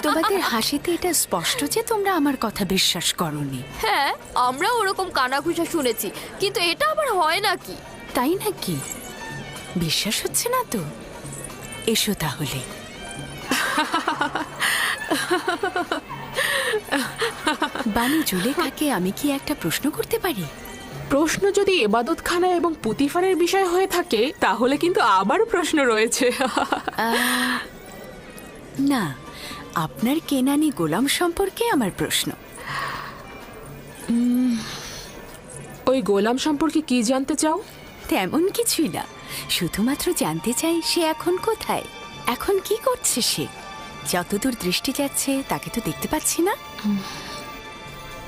[SPEAKER 9] তোমাদের হাসিতে এটা স্পষ্ট যে তোমরা আমার কথা বিশ্বাস করোনি।
[SPEAKER 14] হ্যাঁ, আমরা ওরকম কানাঘুষা শুনেছি, কিন্তু এটা আবার হয় নাকি?
[SPEAKER 9] তাই নাকি? বিশ্বাস হচ্ছে না তো? এসো তাহলে। বানি জুলেখাকে আমি কি একটা প্রশ্ন করতে পারি?
[SPEAKER 1] প্রশ্ন যদি ইবাদতখানা এবং পুতিফারের বিষয় হয়ে থাকে তাহলে কিন্তু আবারও প্রশ্ন রয়েছে।
[SPEAKER 9] না, আপনার কেনানি গোলাম সম্পর্কে আমার প্রশ্ন।
[SPEAKER 1] ওই গোলাম সম্পর্কে কি জানতে চাও?
[SPEAKER 9] তেমন কিছুই না, শুধুমাত্র জানতে চাই সে এখন কোথায়, এখন কি করছে সে। যতদূর দৃষ্টি যাচ্ছে তাকে তো দেখতে পাচ্ছি না।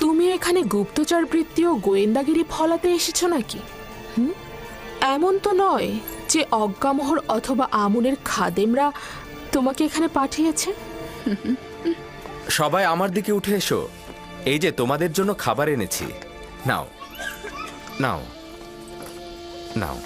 [SPEAKER 1] তুমি এখানে গুপ্তচর বৃত্তি ও গোয়েন্দাগিরি ফলাতে এসেছো নাকি? এমন তো নয় যে অজ্ঞামোহর অথবা আমুনের খাদেমরা তোমাকে এখানে পাঠিয়েছে।
[SPEAKER 15] সবাই আমার দিকে উঠে এসো। এই যে তোমাদের জন্য খাবার এনেছি, নাও নাও নাও।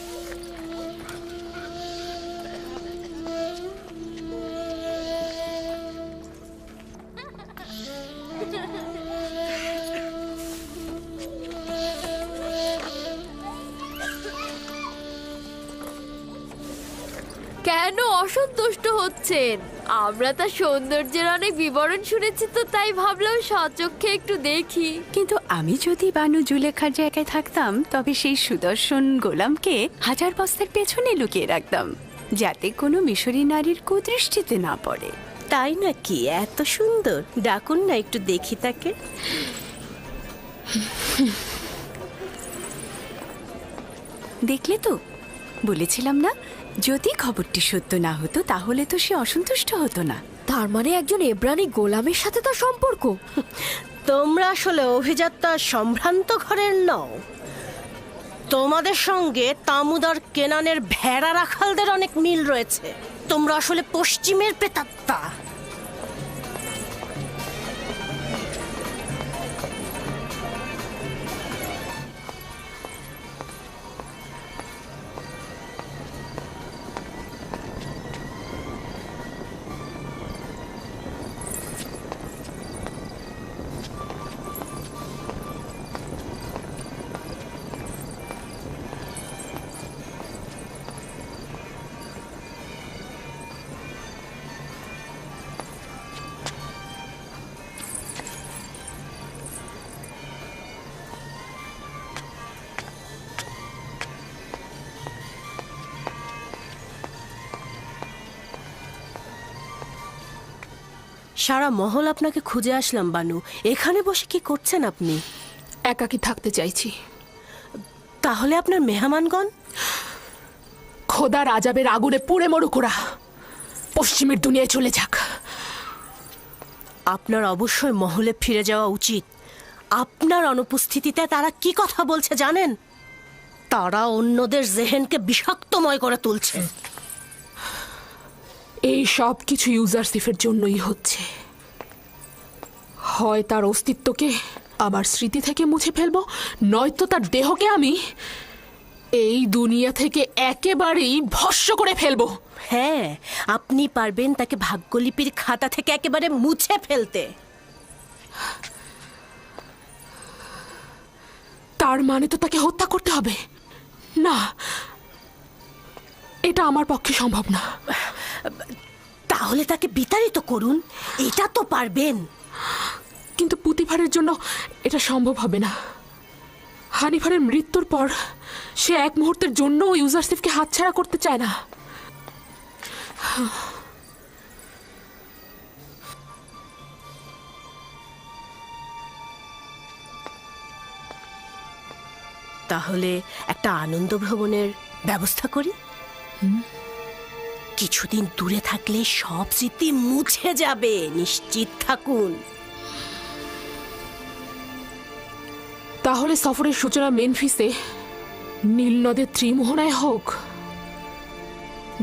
[SPEAKER 14] কেন অসন্তুষ্ট হচ্ছেন? আমরা তার সৌন্দর্যের অনেক বিবরণ শুনেছি, তো তাই ভাবলাম স্বচক্ষে একটু দেখি।
[SPEAKER 9] কিন্তু আমি যদি বানু জুলেখার জায়গায় থাকতাম তবে সেই সুদর্শন গোলামকে 1000 বস্তার পেছনে লুকিয়ে রাখতাম, যাতে কোনো মিশরী নারীর কুদৃষ্টিতে না পড়ে।
[SPEAKER 13] তাই নাকি? এত সুন্দর, ডাকুন না একটু দেখি তাকে।
[SPEAKER 9] দেখলে তো, বলেছিলাম না, যদি খবরটি সত্য না হতো তাহলে তো সে অসন্তুষ্ট হতো না।
[SPEAKER 14] তার মানে একজন এব্রানি গোলামের সাথে তার সম্পর্ক?
[SPEAKER 13] তোমরা আসলে অভিজাত্যা সম্ভ্রান্ত ঘরের নও। তোমাদের সঙ্গে তামুদার কেনানের ভেড়া রাখালদের অনেক মিল রয়েছে। তোমরা আসলে পশ্চিমের প্রেতাত্মা। সারা মহল আপনাকে খুঁজে আসলাম বানু। এখানে বসে কি করছেন আপনি?
[SPEAKER 1] একাকী থাকতে চাইছি।
[SPEAKER 13] তাহলে আপনার মেহমানগণ?
[SPEAKER 1] খোদার আজাবের আগুনে পুড়ে মরুক ওরা, পশ্চিমের দুনিয়ায় চলে যাক।
[SPEAKER 13] আপনার অবশ্যই মহলে ফিরে যাওয়া উচিত। আপনার অনুপস্থিতিতে তারা কি কথা বলছে জানেন? তারা অন্যদের জেহেনকে বিষাক্তময় করে তুলছে।
[SPEAKER 1] এই সব কিছু ইউজারসিফের জন্যই হচ্ছে। হয় তার অস্তিত্বকে আমার স্মৃতি থেকে মুছে ফেলবো, নয়তো তার দেহকে আমি এই দুনিয়া থেকে একেবারেই ভস্ম করে ফেলবো।
[SPEAKER 13] হ্যাঁ, আপনি পারবেন তাকে ভাগ্যলিপির খাতা থেকে একেবারে মুছে ফেলতে।
[SPEAKER 1] তার মানে তো তাকে হত্যা করতে হবে? না, এটা আমার পক্ষে সম্ভব না।
[SPEAKER 13] তাহলে তাকে বিতাড়িত করুন, এটা তো পারবেন।
[SPEAKER 1] কিন্তু পুতিফারের জন্য এটা সম্ভব হবে না। হানিফারের মৃত্যুর পর সে এক মুহূর্তের জন্য ইউজারসিফকে হাতছাড়া করতে চায় না।
[SPEAKER 13] তাহলে একটা আনন্দ ভ্রমণের ব্যবস্থা করি। কিছুদিন দূরে থাকলে সব স্মৃতি মুছে যাবে, নিশ্চিত থাকুন।
[SPEAKER 1] তাহলে সফরের সূচনা মেনফিসে নীল নদের ত্রিমোহনায় হোক।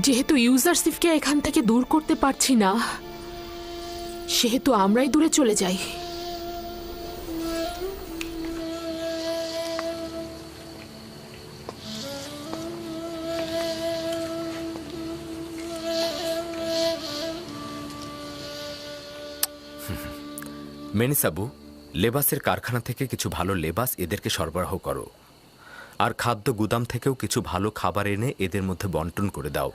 [SPEAKER 1] যেহেতু ইউজারসিফকে এখান থেকে দূর করতে পারছি না, সেহেতু আমরাই দূরে চলে যাই।
[SPEAKER 15] মেনিসাবু, লেবাসের কারখানা থেকে কিছু ভালো লেবাস এদেরকে সরবরাহ করো, আর খাদ্য গুদাম থেকেও কিছু ভালো খাবার এনে এদের মধ্যে বন্টন করে দাও।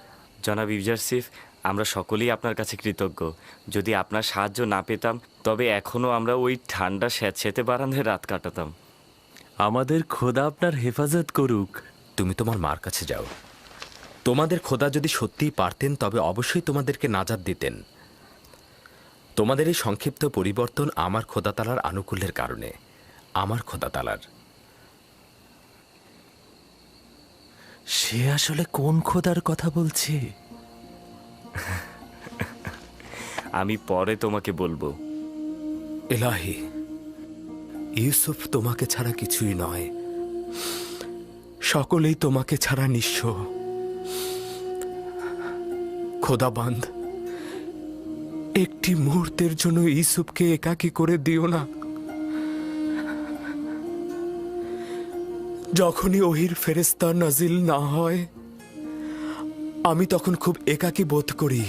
[SPEAKER 21] জনাব ইউজারসিফ, আমরা সকলেই আপনার কাছে কৃতজ্ঞ। যদি আপনার সাহায্য না পেতাম তবে এখনও আমরা ওই ঠান্ডা স্যাঁতস্যাঁতে বারান্দায় রাত কাটাতাম।
[SPEAKER 15] আমাদের খোদা আপনার হেফাজত করুক। তুমি তোমার মার কাছে যাও। তোমাদের খোদা যদি সত্যিই পারতেন তবে অবশ্যই তোমাদেরকে নাজাত দিতেন। তোমাদের এই সংক্ষিপ্ত পরিবর্তন আমার খোদাতালার আনুকূল্যের কারণে। আমার খোদাতালার।
[SPEAKER 2] সে আসলে কোন খোদার কথা বলছে?
[SPEAKER 21] আমি পরে তোমাকে বলবো।
[SPEAKER 15] এলাহি, ইউসুফ তোমাকে ছাড়া কিছুই নয়। সকলেই তোমাকে ছাড়া নিঃস্ব। খোদাবান্ধ, একটি মুহূর্তের জন্য ইউসুফকে একাকী করে দিও না। যখনই ওহির ফেরেশতা নাজিল না হয়, আমি তখন খুব একাকী বোধ করি।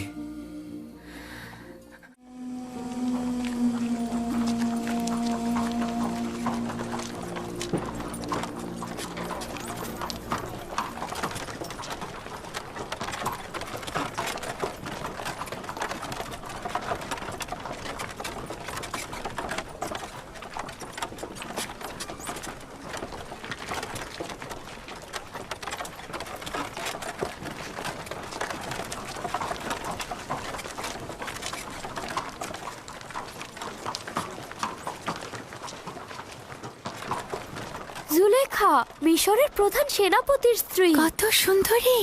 [SPEAKER 14] জুলেখা, মিশরের প্রধান সেনাপতির স্ত্রী।
[SPEAKER 10] কত সুন্দরী!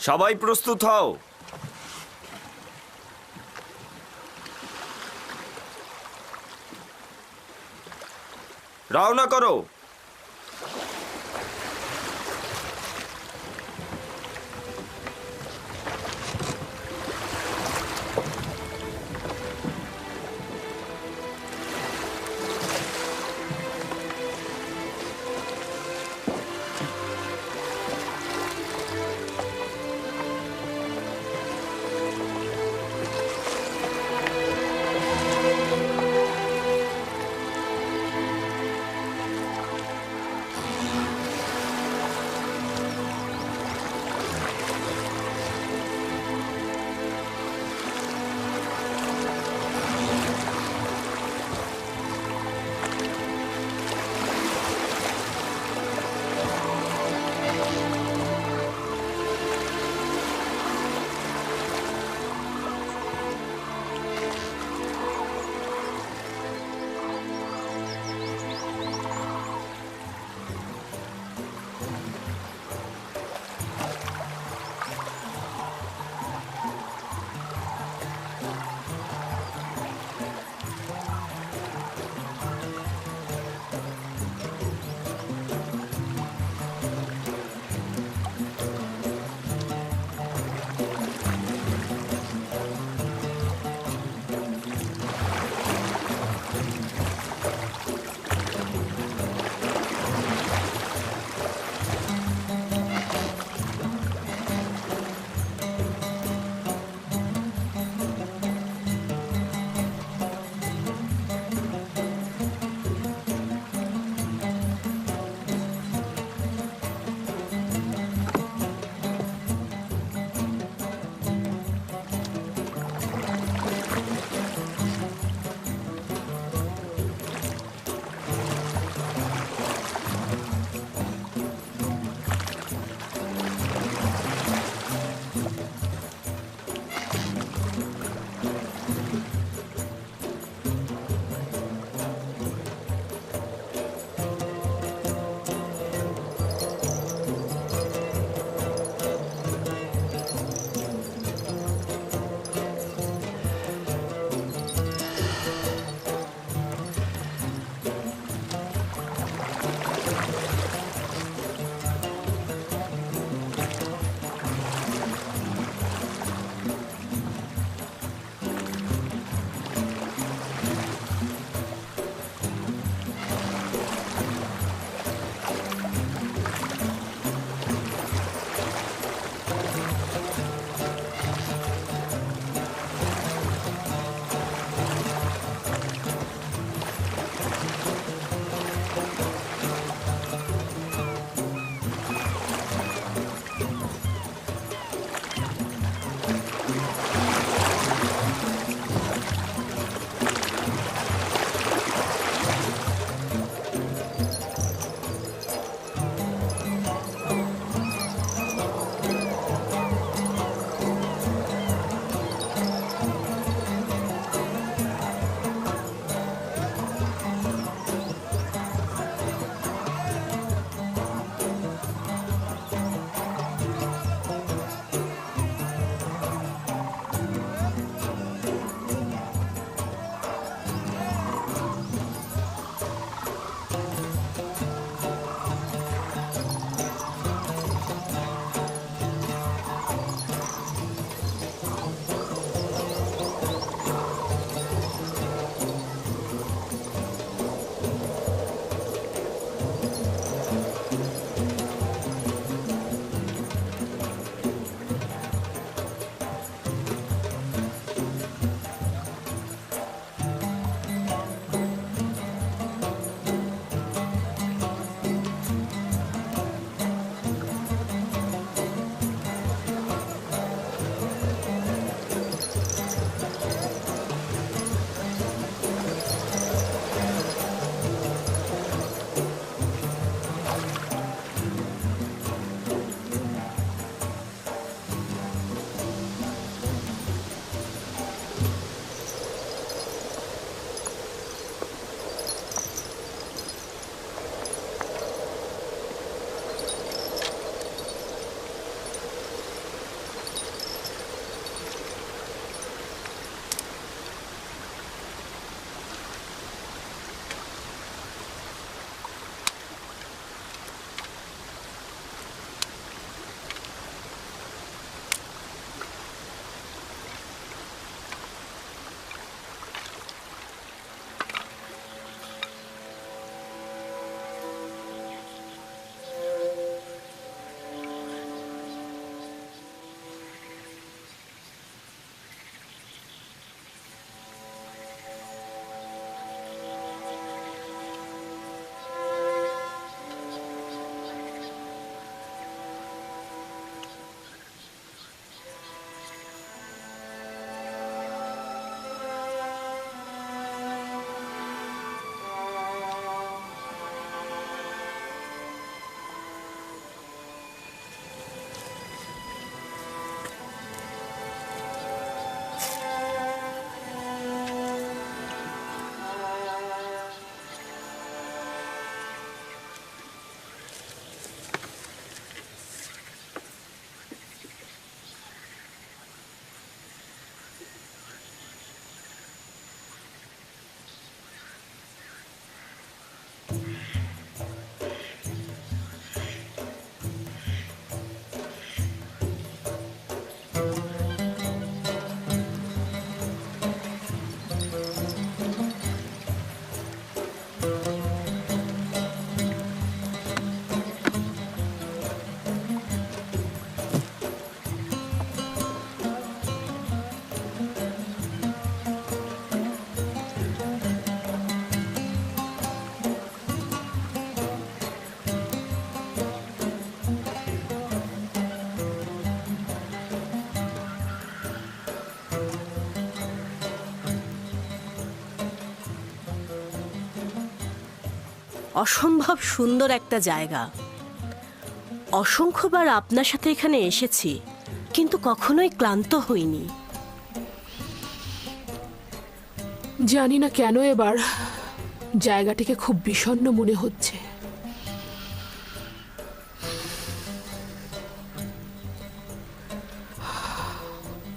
[SPEAKER 19] সবাই প্রস্তুত হও। রওনা করো।
[SPEAKER 13] অসম্ভব সুন্দর একটা জায়গা। অসংখ্যবার আপনার সাথে এখানে এসেছি, কিন্তু কখনোই ক্লান্ত হইনি।
[SPEAKER 1] জানি না কেন এবার জায়গাটিকে খুব বিষণ্ণ মনে হচ্ছে।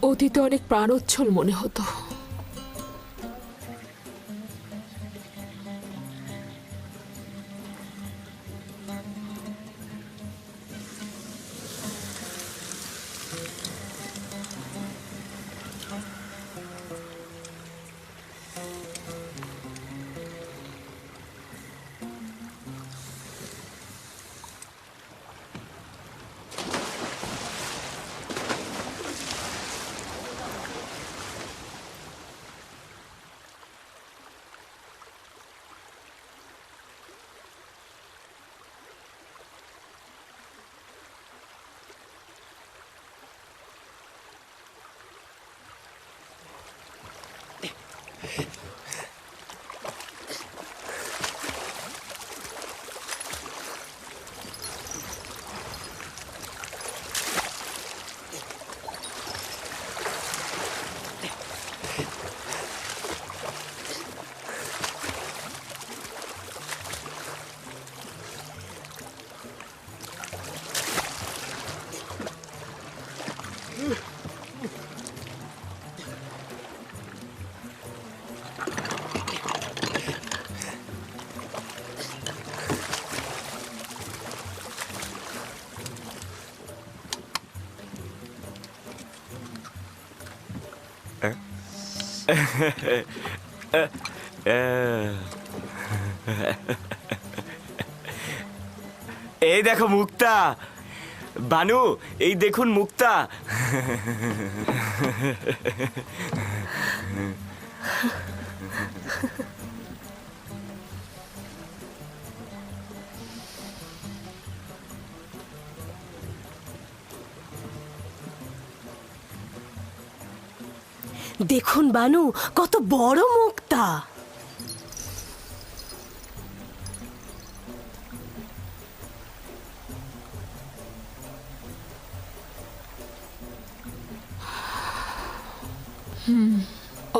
[SPEAKER 1] অতীতে অনেক প্রাণোচ্ছল মনে হতো।
[SPEAKER 19] এই দেখো মুক্তা, বানু, এই দেখুন মুক্তা।
[SPEAKER 13] দেখুন বানু, কত বড় মুক্তা।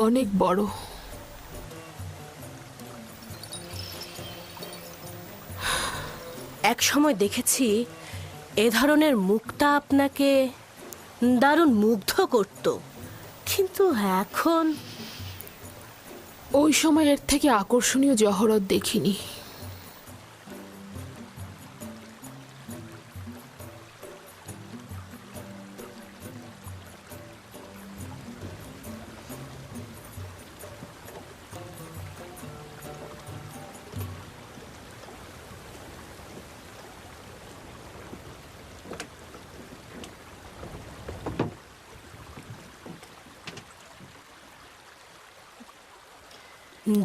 [SPEAKER 1] অনেক বড়।
[SPEAKER 13] এক সময় দেখেছি এ ধরনের মুক্তা আপনাকে দারুণ মুগ্ধ করত, কিন্তু এখন
[SPEAKER 1] ওই সময় এর থেকে আকর্ষণীয় জহরত দেখিনি।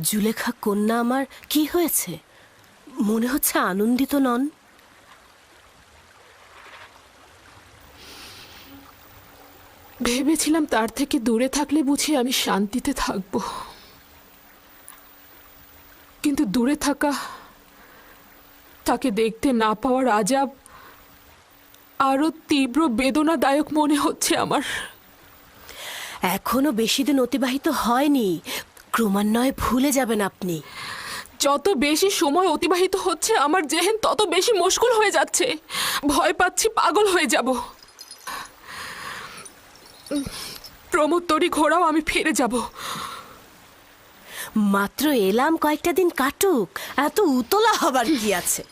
[SPEAKER 13] জুলেখা কন্যা আমার কি হয়েছে? মনে হচ্ছে আনন্দিত নন।
[SPEAKER 1] ভেবেছিলাম তার থেকে দূরে থাকলে বুঝি আমি শান্তিতে থাকব, কিন্তু দূরে থাকা, তাকে দেখতে না পাওয়ার আজাব আরো তীব্র বেদনাদায়ক মনে হচ্ছে আমার।
[SPEAKER 13] এখনো বেশি দিন অতিবাহিত হয়নি, ক্রমান্বয়ে ভুলে যাবেন আপনি।
[SPEAKER 1] যত বেশি সময় অতিবাহিত হচ্ছে আমার জেহেন তত বেশি মুশকিল হয়ে যাচ্ছে। ভয় পাচ্ছি পাগল হয়ে যাব। প্রমোত্তরী ঘোড়াও আমি ফিরে যাব।
[SPEAKER 13] মাত্র এলাম, কয়েকটা দিন কাটুক, এত উতলা হবার কি আছে?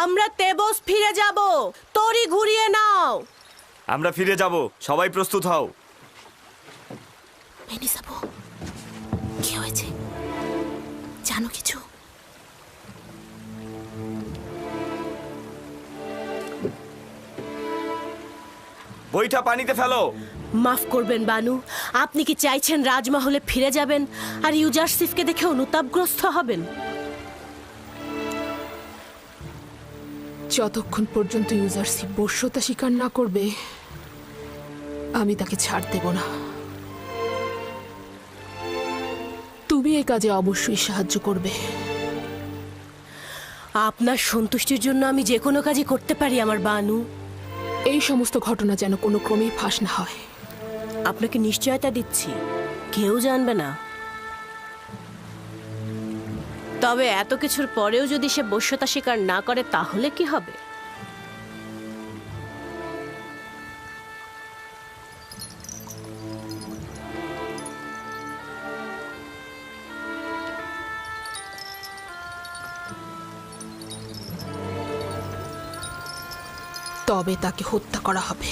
[SPEAKER 13] আমরা তেবস ফিরে যাব, তরি ঘুরিয়ে নাও।
[SPEAKER 19] আমরা ফিরে যাব, সবাই প্রস্তুত হও।
[SPEAKER 10] মেনিসাবু, কি হয়েছে? জানো কিছু?
[SPEAKER 19] বইটা পানিতে ফেলো।
[SPEAKER 13] মাফ করবেন বানু, আপনি কি চাইছেন রাজমহলে ফিরে যাবেন আর ইউজারসিফকে দেখে অনুতাপগ্রস্ত হবেন?
[SPEAKER 1] যতক্ষণ পর্যন্ত ইউজারসিফ বশ্যতা স্বীকার না করবে আমি তাকে ছাড় দেব না। তুমি এই কাজে অবশ্যই সাহায্য করবে।
[SPEAKER 13] আপনার সন্তুষ্টির জন্য আমি যে কোনো কাজই করতে পারি আমার বানু।
[SPEAKER 1] এই সমস্ত ঘটনা যেন কোনো ক্রমেই ফাঁস না হয়।
[SPEAKER 13] আপনাকে নিশ্চয়তা দিচ্ছি, কেউ জানবে না। তবে এত কিছুর পরেও যদি সে বশ্যতা স্বীকার না করে তাহলে কি হবে?
[SPEAKER 1] তবে তাকে হত্যা করা হবে।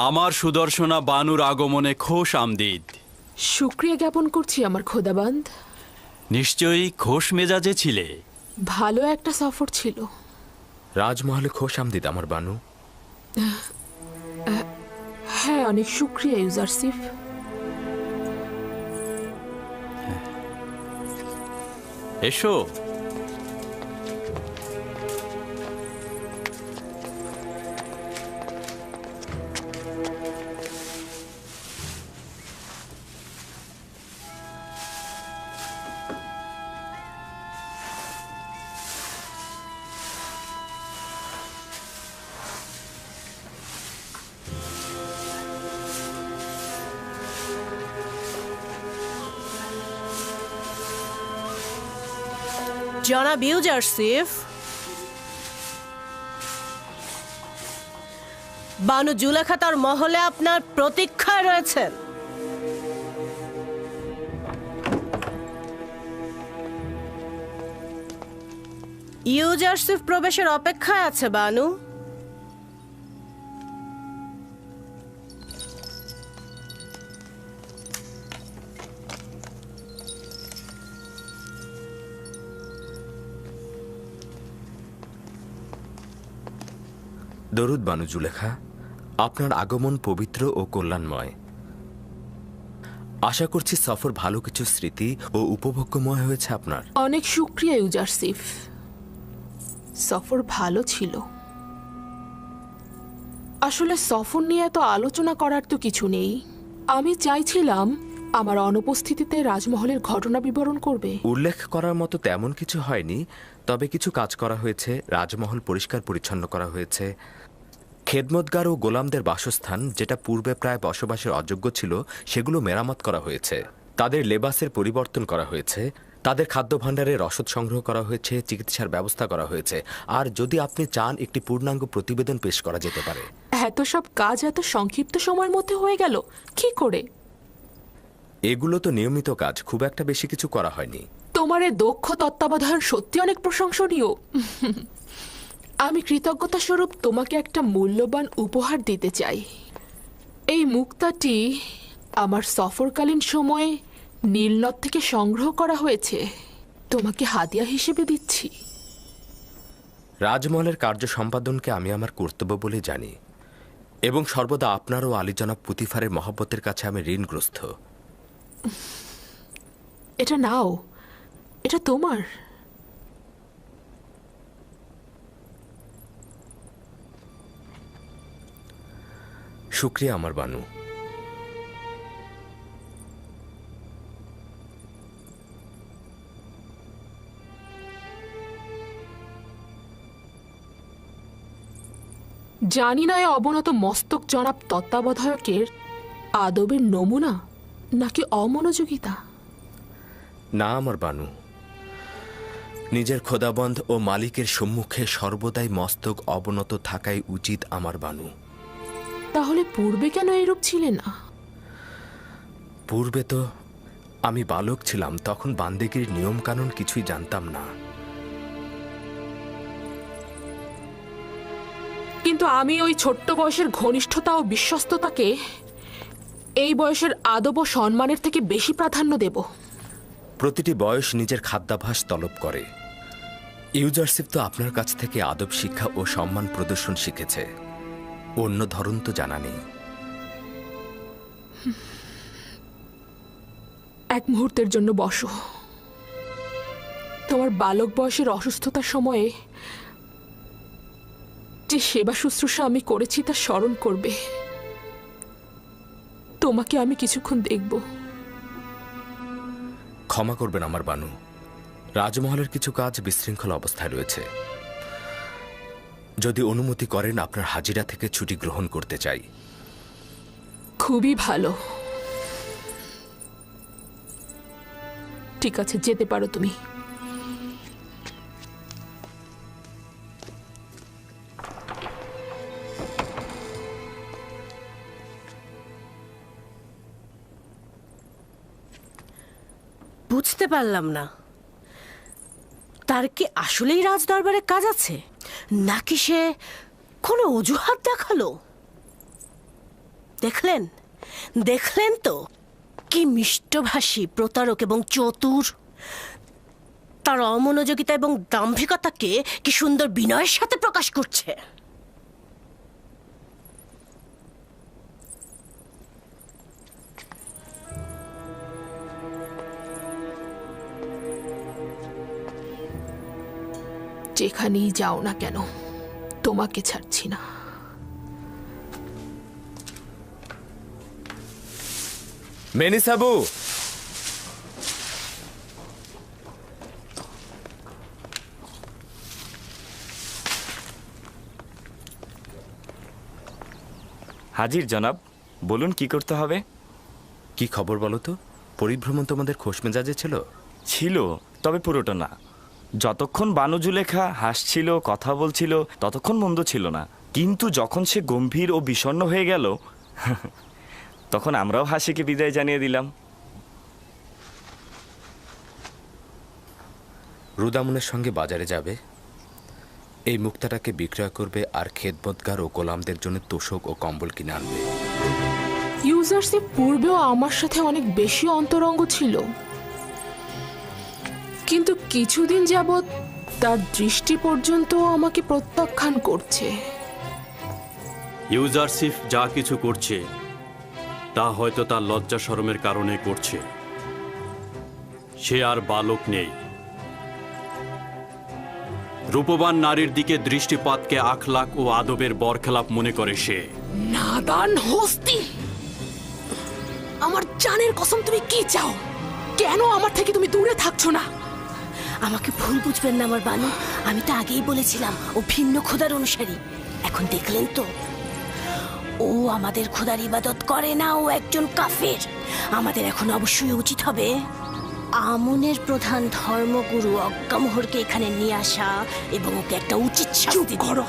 [SPEAKER 4] আমার সুদর্শনা বানুর আগমনে খোশ আমদিদ।
[SPEAKER 1] শুক্রিয়া জ্ঞাপন করছি আমার খোদাবান্দ।
[SPEAKER 4] নিশ্চয়ই খোশ মেজাজে ছিলে।
[SPEAKER 1] ভালো একটা সফর ছিল।
[SPEAKER 15] রাজমহলে খোশ আমদিদ আমার বানু।
[SPEAKER 1] হ্যাঁ, অনেক শুক্রিয়া ইউজারসিফ।
[SPEAKER 4] এসো।
[SPEAKER 13] জনাব ইউজারসিফ, বানু জুলেখা তার মহলে আপনার প্রতীক্ষায় রয়েছেন। ইউজারসিফ প্রবেশের অপেক্ষায় আছে বানু।
[SPEAKER 15] দরুদ বানু জুলেখা, আপনার আগমন পবিত্র ও কল্যাণময়। আশা করছি সফর ভালো কিছু স্মৃতি ও উপভোগ্যময় হয়েছে আপনার।
[SPEAKER 1] অনেক শুক্রিয়া ইউজারসিফ, সফর ভালো ছিল। আসলে সফর নিয়ে এত আলোচনা করার তো কিছু নেই। আমি চাইছিলাম আমার অনুপস্থিতিতে রাজমহলের ঘটনা বিবরণ করবে।
[SPEAKER 15] উল্লেখ করার মতো তেমন কিছু হয়নি, তবে কিছু কাজ করা হয়েছে। রাজমহল পরিষ্কার পরিচ্ছন্ন করা হয়েছে। খেদমতগার ও গোলামদের বাসস্থান, যেটা পূর্বে প্রায় বসবাসের অযোগ্য ছিল, সেগুলো মেরামত করা হয়েছে। তাদের লেবাসের পরিবর্তন করা হয়েছে। তাদের খাদ্য ভাণ্ডারের রসদ সংগ্রহ করা হয়েছে। চিকিৎসার ব্যবস্থা করা হয়েছে। আর যদি আপনি চান, একটি পূর্ণাঙ্গ প্রতিবেদন পেশ করা যেতে পারে।
[SPEAKER 1] এত সব কাজ এত সংক্ষিপ্ত সময়ের মধ্যে হয়ে গেল কি করে?
[SPEAKER 15] এগুলো তো নিয়মিত কাজ, খুব একটা বেশি কিছু করা হয়নি।
[SPEAKER 1] তোমার এই দক্ষ তত্ত্বাবধান সত্যি অনেক প্রশংসনীয়। আমি কৃতজ্ঞতা স্বরূপ তোমাকে একটা মূল্যবান উপহার দিতে চাই। এই মুক্তাটি আমার সফরকালীন সময়ে নীলনদ থেকে সংগ্রহ করা হয়েছে। তোমাকে হাদিয়া হিসেবে দিচ্ছি।
[SPEAKER 15] রাজমহলের কার্য সম্পাদনকে আমি আমার কর্তব্য বলে জানি, এবং সর্বদা আপনার ও আলী জনাব পুতিফারের মহব্বতের কাছে আমি ঋণগ্রস্ত।
[SPEAKER 1] এটা নাও, এটা তোমার।
[SPEAKER 15] শুক্রিয়া আমার বানু।
[SPEAKER 1] জানি না, অবনত মস্তক জনাব তত্ত্বাবধায়কের আদবের নমুনা নাকি অমনোযোগিতা।
[SPEAKER 15] না আমার বানু, নিজের খোদাবন্ধ ও মালিকের সম্মুখে সর্বদাই মস্তক অবনত থাকাই উচিত আমার বানু।
[SPEAKER 1] তাহলে পূর্বে কেন এরূপ ছিলে না?
[SPEAKER 15] পূর্বে তো আমি বালক ছিলাম, তখন বান্দেগীর নিয়ম কানুন কিছুই জানতাম না।
[SPEAKER 1] কিন্তু আমি ওই ছোট্ট বয়সের ঘনিষ্ঠতা ও বিশ্বস্ততাকে এই বয়সের আদব ও সম্মানের থেকে বেশি প্রাধান্য দেব।
[SPEAKER 15] প্রতিটি বয়স নিজের খাদ্যাভ্যাস তলব করে। ইউজারশিপ তো আপনার কাছ থেকে আদব শিক্ষা ও সম্মান প্রদর্শন শিখেছে, অন্য ধরন তো জানা নেই।
[SPEAKER 1] এক মুহূর্তের জন্য বসো। তোমার বালক বয়সের অসুস্থতার সময়ে যে সেবা শুশ্রূষা আমি করেছি তা স্মরণ করবে। তোমাকে আমি কিছুক্ষণ দেখব।
[SPEAKER 15] ক্ষমা করবেন আমার বানু, রাজমহলের কিছু কাজ বিশৃঙ্খল অবস্থায় রয়েছে। যদি অনুমতি করেন, আপনার হাজিরা থেকে ছুটি গ্রহণ করতে চাই।
[SPEAKER 1] খুবই ভালো। ঠিক আছে, যেতে পারো তুমি।
[SPEAKER 13] বুঝতে পারলাম না, তার কি আসলেই রাজদরবারে কাজ আছে, নাকি সে কোনো অজুহাত দেখালো? দেখলেন দেখলেন তো কি মিষ্টভাষী, প্রতারক এবং চতুর। তার অমনোযোগিতা এবং দাম্ভিকতাকে কি সুন্দর বিনয়ের সাথে প্রকাশ করছে।
[SPEAKER 1] যেখানেই যাও না কেন, তোমাকে ছাড়ছি না।
[SPEAKER 15] মেনিসাবু,
[SPEAKER 21] হাজির জনাব, বলুন কি করতে হবে।
[SPEAKER 15] কি খবর বলো তো? পরিভ্রমণ তোমাদের খোশ মেজাজে ছিল?
[SPEAKER 21] ছিল, তবে পুরোটা না। যতক্ষণ বানু জুলেখা হাসছিল, কথা বলছিল, ততক্ষণ মন্দ ছিল না। কিন্তু যখন সে গম্ভীর ও বিষণ্ণ হয়ে গেল, তখন আমরাও হাসিকে বিদায় জানিয়ে দিলাম।
[SPEAKER 15] রুদামুনের সঙ্গে বাজারে যাবে, এই মুক্তাটাকে বিক্রয় করবে, আর খেদমতগার ও গোলামদের জন্য তোষক ও কম্বল কিনে আনবে।
[SPEAKER 1] ইউজারশিপ পূর্বেও আমার সাথে অনেক বেশি অন্তরঙ্গ ছিল, কিন্তু কিছুদিন যাবৎ তার দৃষ্টি পর্যন্ত আমাকে প্রত্যাখ্যান করছে।
[SPEAKER 4] ইউজারশিপ যা কিছু করছে তা হয়তো তার লজ্জা শরমের কারণে করছে। সে আর বালক নেই। রূপবান নারীর দিকে দৃষ্টিপাতকে আখলাক ও আদবের বরখেলাপ মনে করে সে।
[SPEAKER 1] নাদান হস্তি, আমার জানের কসম, তুমি কি চাও? কেন আমার থেকে তুমি দূরে থাকছো না?
[SPEAKER 13] আমাকে ভুল বুঝবেন না আমার বানু, আমি তো আগেই বলেছিলাম ও ভিন্ন খোদার অনুসারী। এখন দেখলেন তো, ও আমাদের খোদার ইবাদত করে না, ও একজন কাফের। আমাদের এখন অবশ্যই উচিত হবে আমনের প্রধান ধর্মগুরু অজ্ঞামোহরকে এখানে নিয়ে আসা এবং ওকে একটা উচিত শাস্তি।
[SPEAKER 1] চুপ করো।